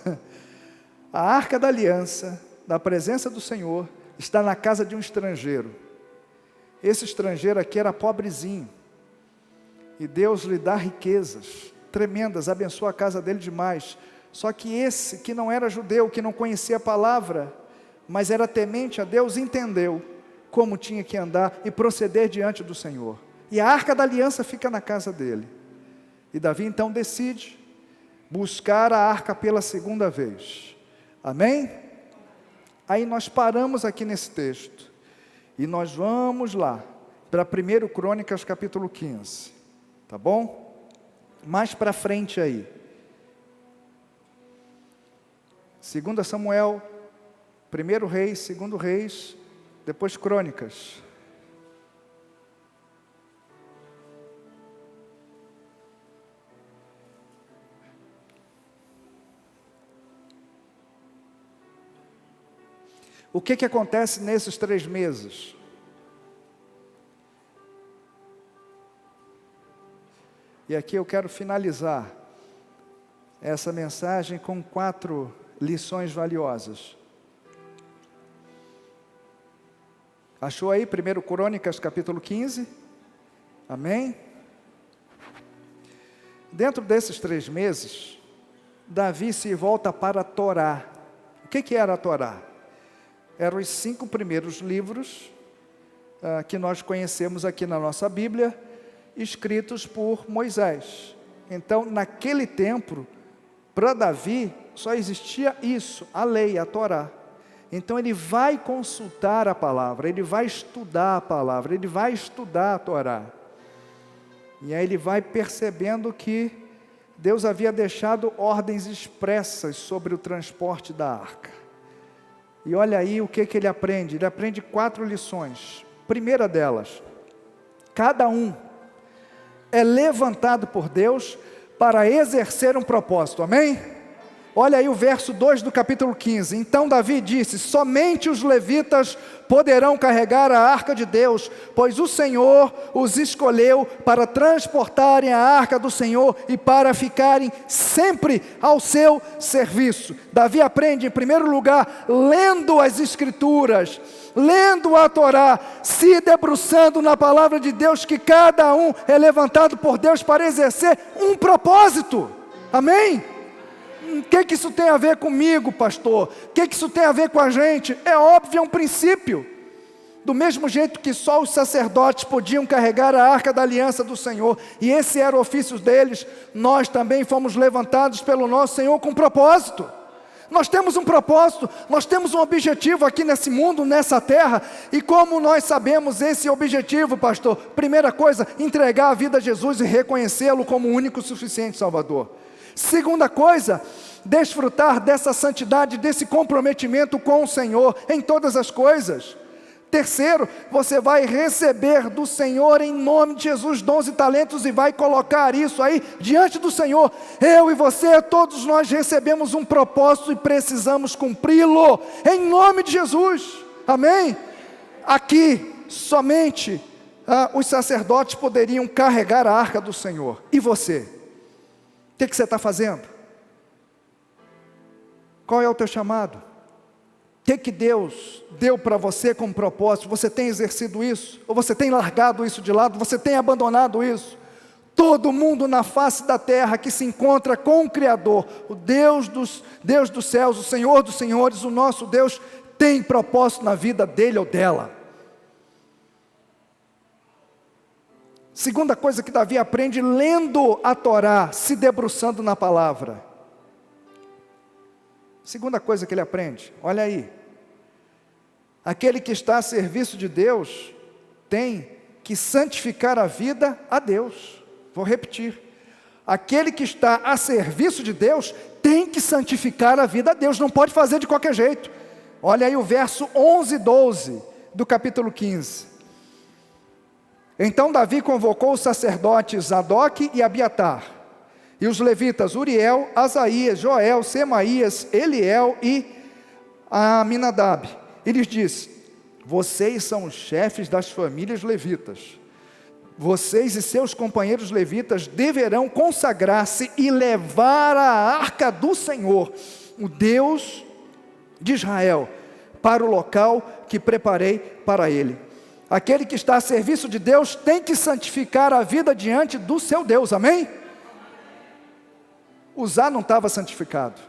A arca da aliança, da presença do Senhor, está na casa de um estrangeiro. Esse estrangeiro aqui era pobrezinho. E Deus lhe dá riquezas tremendas, abençoa a casa dele demais. Só que esse, que não era judeu, que não conhecia a palavra, mas era temente a Deus, entendeu como tinha que andar e proceder diante do Senhor. E a arca da aliança fica na casa dele. E Davi então decide buscar a arca pela segunda vez. Amém? Aí nós paramos aqui nesse texto, e nós vamos lá, para 1 Crônicas capítulo 15, tá bom? Mais para frente aí. 2 Samuel, 1 Reis, 2 Reis, depois Crônicas. O que acontece nesses 3 meses? E aqui eu quero finalizar essa mensagem com 4 lições valiosas. Achou aí 1 Crônicas capítulo 15? Amém? Dentro desses 3 meses, Davi se volta para a Torá. O que era a Torá? Eram os 5 primeiros livros que nós conhecemos aqui na nossa Bíblia, escritos por Moisés. Então, naquele tempo, para Davi, só existia isso, a lei, a Torá. Então, ele vai consultar a palavra, ele vai estudar a palavra, ele vai estudar a Torá. E aí ele vai percebendo que Deus havia deixado ordens expressas sobre o transporte da arca. E olha aí o que ele aprende. Ele aprende 4 lições. Primeira delas: cada um é levantado por Deus para exercer um propósito. Amém? Olha aí o verso 2 do capítulo 15. Então Davi disse: somente os levitas poderão carregar a arca de Deus, pois o Senhor os escolheu para transportarem a arca do Senhor e para ficarem sempre ao seu serviço. Davi aprende, em primeiro lugar, lendo as Escrituras, lendo a Torá, se debruçando na palavra de Deus, que cada um é levantado por Deus para exercer um propósito. Amém? O que isso tem a ver comigo, pastor? O que isso tem a ver com a gente? É óbvio, é um princípio. Do mesmo jeito que só os sacerdotes podiam carregar a arca da aliança do Senhor, e esse era o ofício deles, nós também fomos levantados pelo nosso Senhor com propósito. Nós temos um propósito, nós temos um objetivo aqui nesse mundo, nessa terra. E como nós sabemos esse objetivo, pastor? Primeira coisa, entregar a vida a Jesus e reconhecê-lo como o único e suficiente Salvador. Segunda coisa, desfrutar dessa santidade, desse comprometimento com o Senhor em todas as coisas. Terceiro, você vai receber do Senhor em nome de Jesus dons e talentos e vai colocar isso aí diante do Senhor. Eu e você, todos nós recebemos um propósito e precisamos cumpri-lo em nome de Jesus. Amém? Aqui somente os sacerdotes poderiam carregar a arca do Senhor. E você? O que você está fazendo? Qual é o teu chamado? O que Deus deu para você como propósito? Você tem exercido isso? Ou você tem largado isso de lado? Você tem abandonado isso? Todo mundo na face da terra que se encontra com o Criador, o Deus dos céus, o Senhor dos senhores, o nosso Deus, tem propósito na vida dele ou dela. Segunda coisa que Davi aprende lendo a Torá, se debruçando na palavra. Segunda coisa que ele aprende, olha aí. Aquele que está a serviço de Deus tem que santificar a vida a Deus. Vou repetir. Aquele que está a serviço de Deus tem que santificar a vida a Deus. Não pode fazer de qualquer jeito. Olha aí o verso 11 e 12 do capítulo 15. Então Davi convocou os sacerdotes Zadok e Abiatar, e os levitas Uriel, Asaías, Joel, Semaías, Eliel e Aminadab. E lhes disse: vocês são os chefes das famílias levitas. Vocês e seus companheiros levitas deverão consagrar-se e levar a arca do Senhor, o Deus de Israel, para o local que preparei para ele. Aquele que está a serviço de Deus tem que santificar a vida diante do seu Deus, amém? Uzá não estava santificado.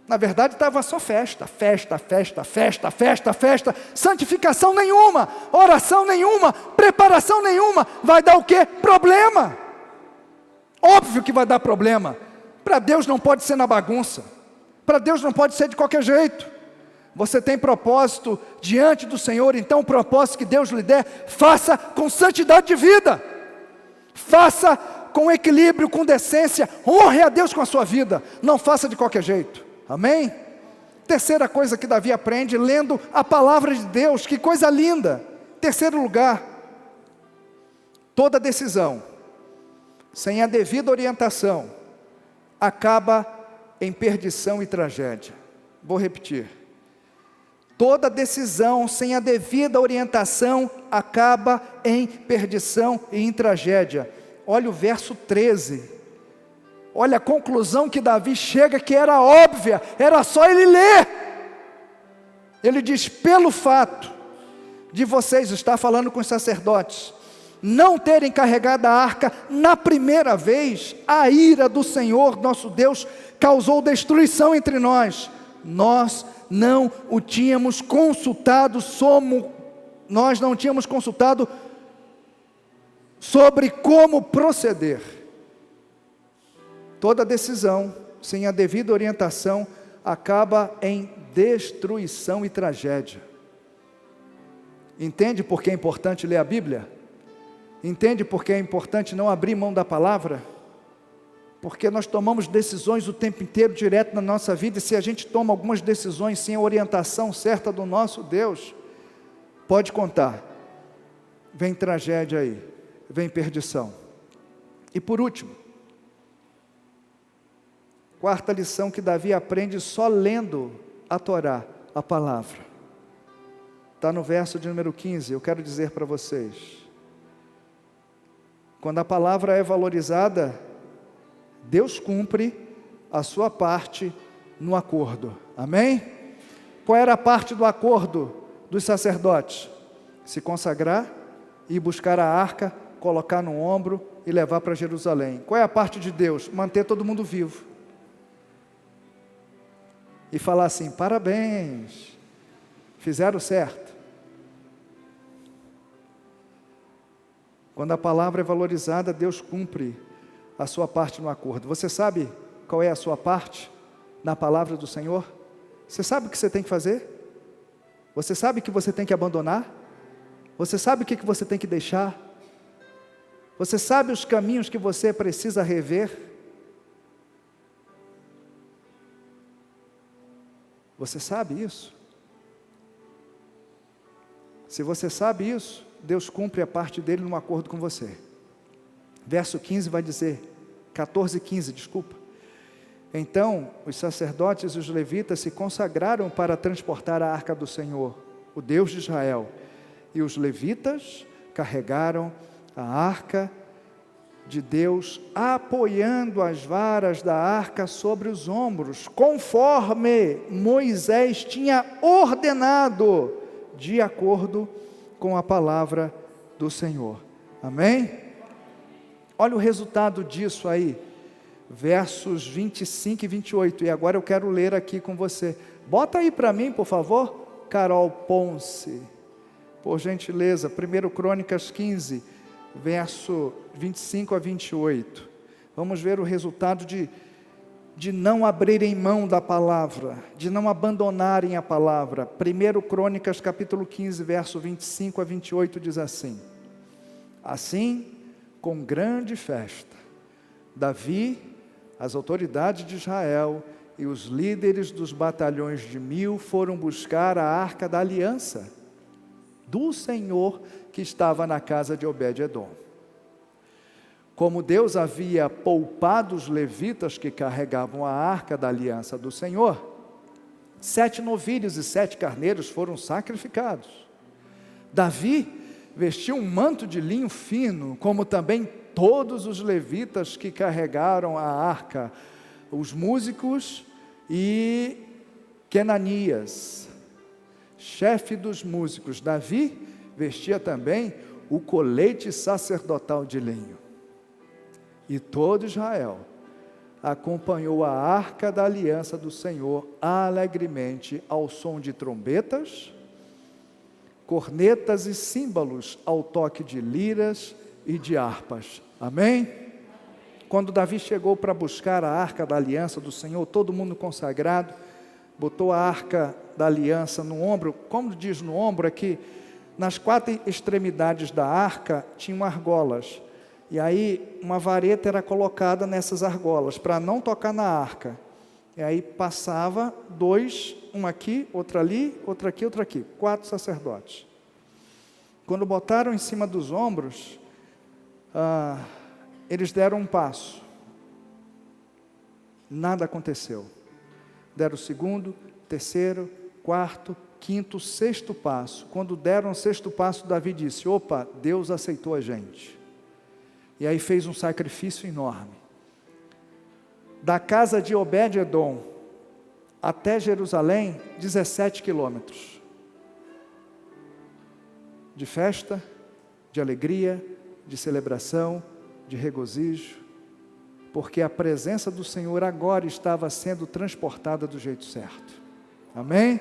Na verdade estava só festa, santificação nenhuma, oração nenhuma, preparação nenhuma. Vai dar o quê? Problema. Óbvio que vai dar problema. Para Deus não pode ser na bagunça, para Deus não pode ser de qualquer jeito. Você tem propósito diante do Senhor, então o propósito que Deus lhe der, faça com santidade de vida, faça com equilíbrio, com decência, honre a Deus com a sua vida, não faça de qualquer jeito. Amém? Terceira coisa que Davi aprende lendo a palavra de Deus, que coisa linda. Terceiro lugar, toda decisão sem a devida orientação acaba em perdição e tragédia. Vou repetir. Toda decisão sem a devida orientação acaba em perdição e em tragédia. Olha o verso 13. Olha a conclusão que Davi chega, que era óbvia, era só ele ler. Ele diz: pelo fato de vocês, está falando com os sacerdotes, não terem carregado a arca na primeira vez, a ira do Senhor nosso Deus causou destruição entre nós. Nós não o tínhamos consultado, nós não tínhamos consultado sobre como proceder. Toda decisão sem a devida orientação acaba em destruição e tragédia. Entende por que é importante ler a Bíblia? Entende por que é importante não abrir mão da palavra? Porque nós tomamos decisões o tempo inteiro direto na nossa vida, e se a gente toma algumas decisões sem a orientação certa do nosso Deus, pode contar, vem tragédia aí, vem perdição. E por último, quarta lição que Davi aprende só lendo a Torá, a palavra. Está no verso de número 15, eu quero dizer para vocês. Quando a palavra é valorizada, Deus cumpre a sua parte no acordo. Amém? Qual era a parte do acordo dos sacerdotes? Se consagrar e buscar a arca, colocar no ombro e levar para Jerusalém. Qual é a parte de Deus? Manter todo mundo vivo. E falar assim: parabéns, fizeram certo. Quando a palavra é valorizada, Deus cumpre a sua parte no acordo. Você sabe qual é a sua parte? na palavra do Senhor? Você sabe o que você tem que fazer? Você sabe que você tem que abandonar? Você sabe o que você tem que deixar? Você sabe os caminhos que você precisa rever? Você sabe isso? Se você sabe isso, Deus cumpre a parte dele no acordo com você. Verso 15 vai dizer, 14:15, desculpa. Então, os sacerdotes e os levitas se consagraram para transportar a arca do Senhor, o Deus de Israel. E os levitas carregaram a arca de Deus, apoiando as varas da arca sobre os ombros, conforme Moisés tinha ordenado, de acordo com a palavra do Senhor. Amém? Olha o resultado disso aí, versos 25 e 28, e agora eu quero ler aqui com você. Bota aí para mim, por favor, Carol Ponce, por gentileza, 1 Crônicas 15, verso 25 a 28. Vamos ver o resultado de não abrirem mão da palavra, de não abandonarem a palavra. 1 Crônicas capítulo 15, verso 25 a 28 diz assim: assim, com grande festa, Davi, as autoridades de Israel e os líderes dos batalhões de 1000 foram buscar a arca da aliança do Senhor que estava na casa de Obed-edom. Como Deus havia poupado os levitas que carregavam a arca da aliança do Senhor, 7 novilhos e 7 carneiros foram sacrificados. Davi vestiu um manto de linho fino, como também todos os levitas que carregaram a arca, os músicos e Quenanias, chefe dos músicos. Davi vestia também o colete sacerdotal de linho. E todo Israel acompanhou a arca da aliança do Senhor alegremente ao som de trombetas, cornetas e símbolos, ao toque de liras e de harpas. Amém? Quando Davi chegou para buscar a arca da aliança do Senhor, todo mundo consagrado, botou a arca da aliança no ombro. Como diz no ombro aqui, nas 4 extremidades da arca tinham argolas, e aí uma vareta era colocada nessas argolas, para não tocar na arca. E aí passava 2, uma aqui, outra ali, outra aqui, outra aqui, 4 sacerdotes. Quando botaram em cima dos ombros, eles deram um passo, nada aconteceu. Deram o segundo, terceiro, quarto, quinto, sexto passo. Quando deram o sexto passo, Davi disse: opa, Deus aceitou a gente. E aí fez um sacrifício enorme. Da casa de Obed-edom até Jerusalém, 17 quilômetros. De festa, de alegria, de celebração, de regozijo, porque a presença do Senhor agora estava sendo transportada do jeito certo. Amém?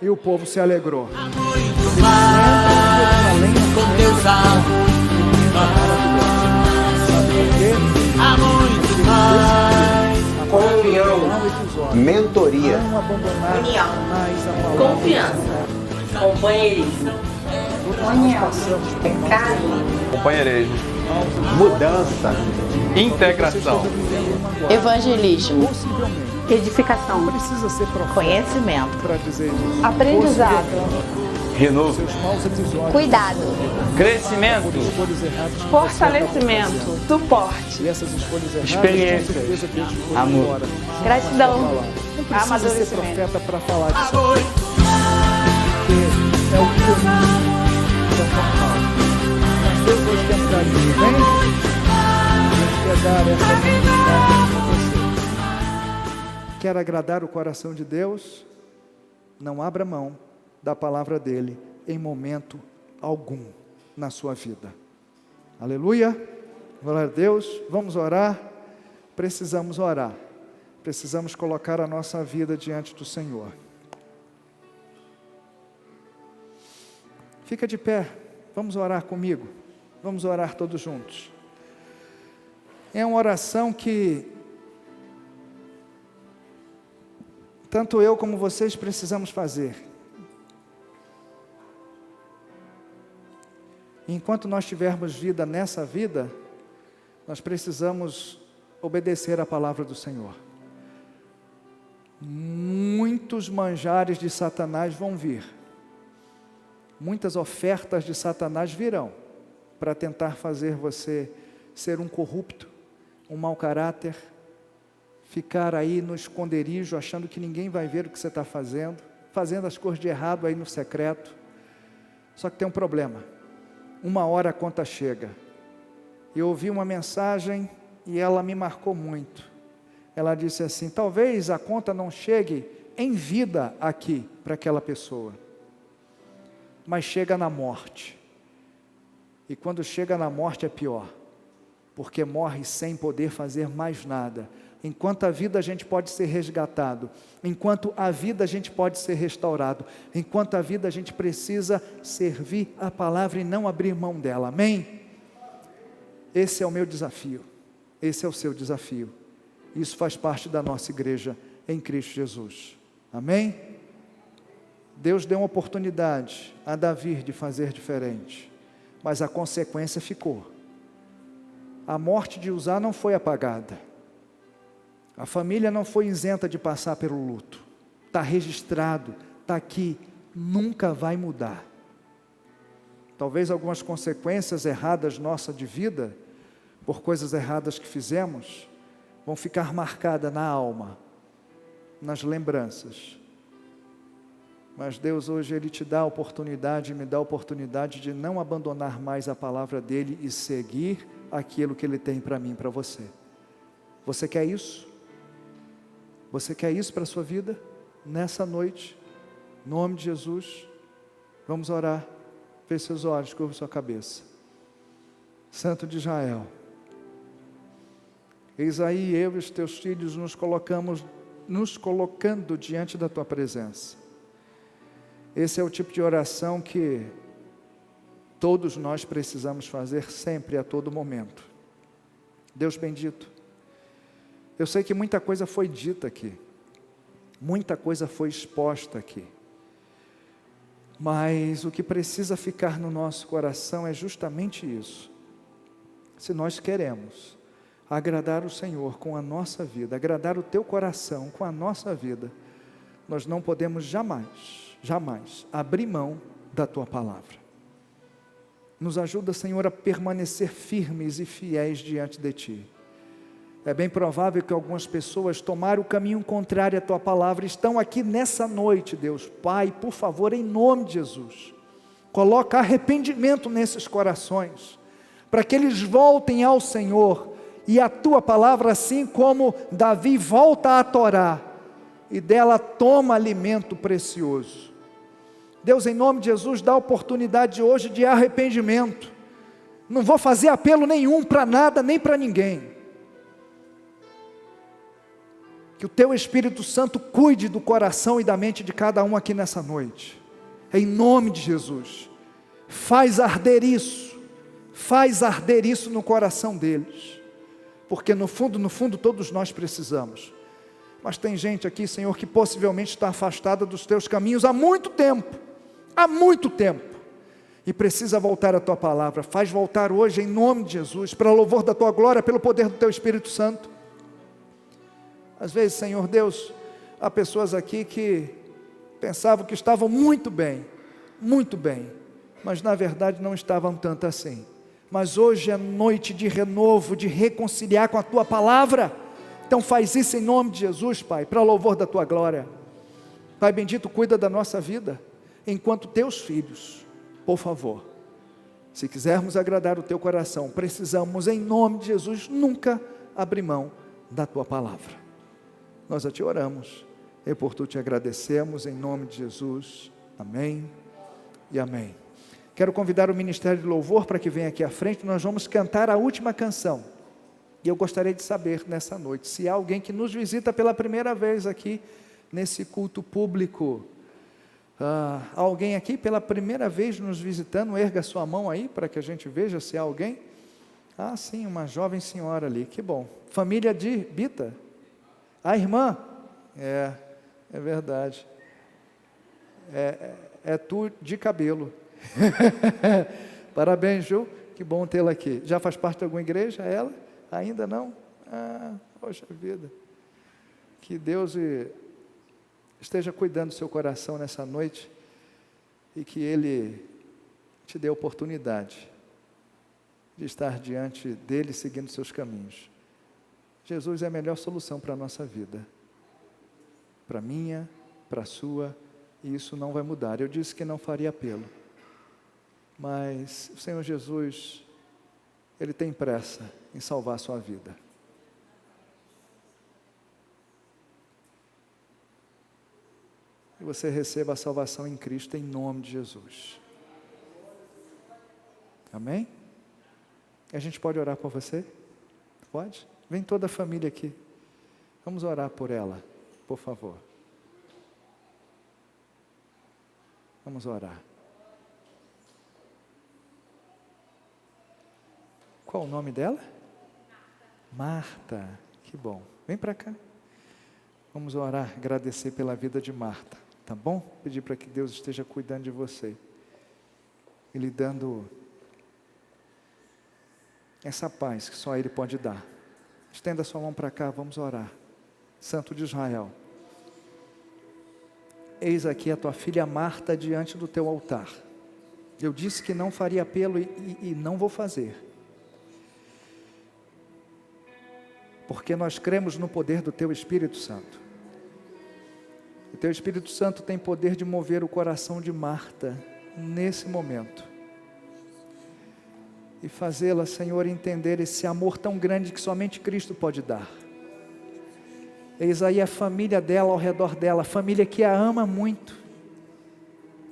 E o povo se alegrou. Há muito mais com Deus, há muito mais. Há muito mais. Comunhão, mentoria, União, confiança, companheirismo, união, pecado, companheirismo, mudança, integração, evangelismo, edificação, Precisa ser profeta conhecimento, para dizer isso. aprendizado, renovo, Seus maus episódios, cuidado, crescimento, escolhas erradas, fortalecimento, suporte, e essas escolhas erradas, Experiência. com certeza Deus foi Amor. embora. gratidão, Não precisa ser amadurecimento. profeta para falar disso, Há muito porque é o comum, é o normal. Mas Deus hoje quer mudar isso, bem? Deus quer dar essa oportunidade para você. Quer agradar o coração de Deus? Não abra mão da palavra dele em momento algum na sua vida. Aleluia, glória a Deus. Vamos orar. Precisamos orar, precisamos colocar a nossa vida diante do Senhor. Fica de pé, vamos orar comigo, vamos orar todos juntos. É uma oração que tanto eu como vocês precisamos fazer. Enquanto nós tivermos vida nessa vida, nós precisamos obedecer à palavra do Senhor. Muitos manjares de Satanás vão vir. Muitas ofertas de Satanás virão para tentar fazer você ser um corrupto, um mau caráter, ficar aí no esconderijo achando que ninguém vai ver o que você está fazendo, fazendo as coisas de errado aí no secreto. Só que tem um problema. Uma hora a conta chega. Eu ouvi uma mensagem e ela me marcou muito. Ela disse assim: talvez a conta não chegue em vida aqui para aquela pessoa, mas chega na morte. E quando chega na morte é pior, porque morre sem poder fazer mais nada. Enquanto a vida a gente pode ser resgatado, enquanto a vida a gente pode ser restaurado, enquanto a vida a gente precisa servir a palavra e não abrir mão dela, amém? Esse é o meu desafio, esse é o seu desafio. Isso faz parte da nossa igreja em Cristo Jesus, amém? Deus deu uma oportunidade a Davi de fazer diferente, mas a consequência ficou. A morte de Uzá não foi apagada. A família não foi isenta de passar pelo luto. Está registrado, está aqui, nunca vai mudar. Talvez algumas consequências erradas nossa de vida, por coisas erradas que fizemos, vão ficar marcadas na alma, nas lembranças. Mas Deus hoje Ele te dá a oportunidade, me dá a oportunidade de não abandonar mais a palavra dEle e seguir aquilo que Ele tem para mim e para você. Você quer isso? Você quer isso para a sua vida? Nessa noite, em nome de Jesus, vamos orar. Feche seus olhos, curva sua cabeça. Santo de Israel, eis aí eu e os teus filhos nos colocando diante da tua presença. Esse é o tipo de oração que todos nós precisamos fazer sempre, a todo momento. Deus bendito, eu sei que muita coisa foi dita aqui, muita coisa foi exposta aqui, mas o que precisa ficar no nosso coração é justamente isso. Se nós queremos agradar o Senhor com a nossa vida, agradar o teu coração com a nossa vida, nós não podemos jamais abrir mão da tua palavra. Nos ajuda, Senhor, a permanecer firmes e fiéis diante de ti. É bem provável que algumas pessoas tomaram o caminho contrário à tua palavra, estão aqui nessa noite, Deus. Pai, por favor, em nome de Jesus, coloca arrependimento nesses corações, para que eles voltem ao Senhor, e a tua palavra, assim como Davi volta à Torá, e dela toma alimento precioso. Deus, em nome de Jesus, dá a oportunidade hoje de arrependimento. Não vou fazer apelo nenhum para nada, nem para ninguém. Que o teu Espírito Santo cuide do coração e da mente de cada um aqui nessa noite. Em nome de Jesus. Faz arder isso no coração deles. Porque no fundo, todos nós precisamos. Mas tem gente aqui, Senhor, que possivelmente está afastada dos teus caminhos há muito tempo, e precisa voltar à tua palavra. Faz voltar hoje em nome de Jesus, para louvor da tua glória, pelo poder do teu Espírito Santo. Às vezes, Senhor Deus, há pessoas aqui que pensavam que estavam muito bem, mas na verdade não estavam tanto assim. Mas hoje é noite de renovo, de reconciliar com a tua palavra. Então faz isso em nome de Jesus, Pai, para louvor da tua glória. Pai bendito, cuida da nossa vida, enquanto teus filhos, por favor, se quisermos agradar o teu coração, precisamos em nome de Jesus nunca abrir mão da tua palavra. Nós a te oramos, e por tu te agradecemos em nome de Jesus, amém e amém. Quero convidar o Ministério de Louvor para que venha aqui à frente. Nós vamos cantar a última canção, e eu gostaria de saber nessa noite, se há alguém que nos visita pela primeira vez aqui, nesse culto público, alguém aqui pela primeira vez nos visitando, erga sua mão aí, para que a gente veja se há alguém. Sim, uma jovem senhora ali, que bom. Família de Bita? A irmã? É verdade. É tu de cabelo. Parabéns, Ju. Que bom tê-la aqui. Já faz parte de alguma igreja, ela? Ainda não? Poxa vida. Que Deus esteja cuidando do seu coração nessa noite e que Ele te dê a oportunidade de estar diante dEle seguindo seus caminhos. Jesus é a melhor solução para a nossa vida. Para a minha, para a sua, e isso não vai mudar. Eu disse que não faria apelo. Mas o Senhor Jesus, Ele tem pressa em salvar a sua vida. E você receba a salvação em Cristo em nome de Jesus. Amém? A gente pode orar por você? Pode? Vem toda a família aqui. Vamos orar por ela, por favor. Vamos orar. Qual o nome dela? Marta. Que bom. Vem para cá. Vamos orar, agradecer pela vida de Marta. Tá bom? Pedir para que Deus esteja cuidando de você. E lhe dando essa paz que só Ele pode dar. Estenda a sua mão para cá, vamos orar. Santo de Israel. Eis aqui a tua filha Marta diante do teu altar. Eu disse que não faria apelo e não vou fazer. Porque nós cremos no poder do teu Espírito Santo. O teu Espírito Santo tem poder de mover o coração de Marta nesse momento. E fazê-la, Senhor, entender esse amor tão grande que somente Cristo pode dar. Eis aí a família dela ao redor dela, a família que a ama muito.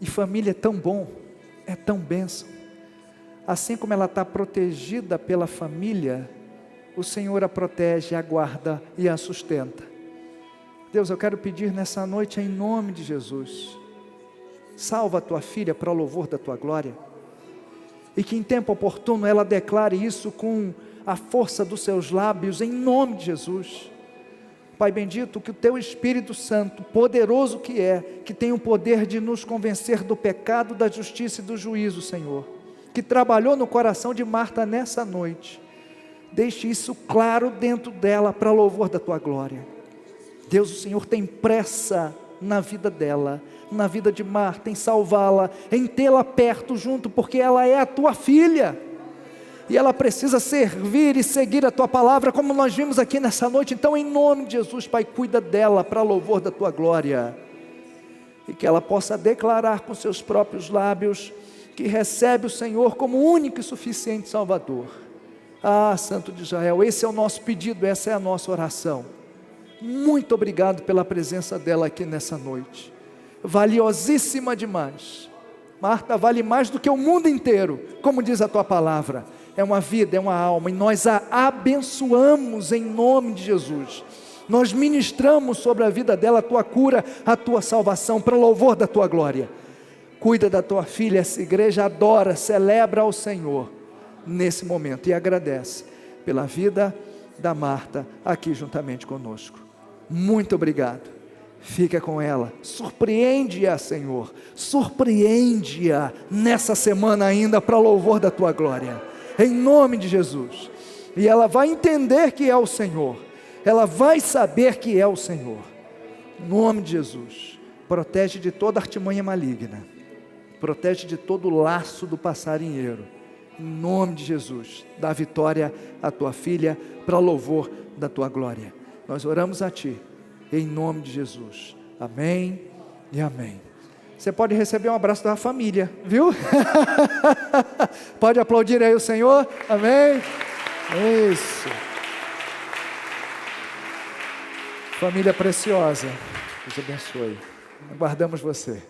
E família é tão bom, é tão bênção. Assim como ela está protegida pela família, o Senhor a protege, a guarda e a sustenta. Deus, eu quero pedir nessa noite em nome de Jesus, salva a tua filha para o louvor da tua glória, e que em tempo oportuno ela declare isso com a força dos seus lábios, em nome de Jesus. Pai bendito, que o teu Espírito Santo, poderoso que tem o poder de nos convencer do pecado, da justiça e do juízo, Senhor, que trabalhou no coração de Marta nessa noite, deixe isso claro dentro dela para louvor da tua glória. Deus, o Senhor tem pressa na vida dela, na vida de Marta, em salvá-la, em tê-la perto junto, porque ela é a tua filha, e ela precisa servir e seguir a tua palavra, como nós vimos aqui nessa noite. Então, em nome de Jesus, Pai, cuida dela para louvor da tua glória, e que ela possa declarar com seus próprios lábios, que recebe o Senhor como único e suficiente Salvador. Santo de Israel, esse é o nosso pedido, essa é a nossa oração. Muito obrigado pela presença dela aqui nessa noite, valiosíssima demais. Marta vale mais do que o mundo inteiro, como diz a tua palavra. É uma vida, é uma alma, e nós a abençoamos em nome de Jesus. Nós ministramos sobre a vida dela a tua cura, a tua salvação, para o louvor da tua glória. Cuida da tua filha, essa igreja adora, celebra ao Senhor nesse momento, e agradece pela vida da Marta aqui juntamente conosco. Muito obrigado. Fica com ela, surpreende-a, Senhor, surpreende-a nessa semana ainda para louvor da tua glória, em nome de Jesus. E ela vai entender que é o Senhor, ela vai saber que é o Senhor, em nome de Jesus. Protege de toda artimanha maligna, protege de todo laço do passarinheiro, em nome de Jesus. Dá vitória à tua filha para louvor da tua glória. Nós oramos a ti, em nome de Jesus. Amém e amém. Você pode receber um abraço da família, viu? Pode aplaudir aí o Senhor. Amém. Isso. Família preciosa, Deus abençoe. Aguardamos você.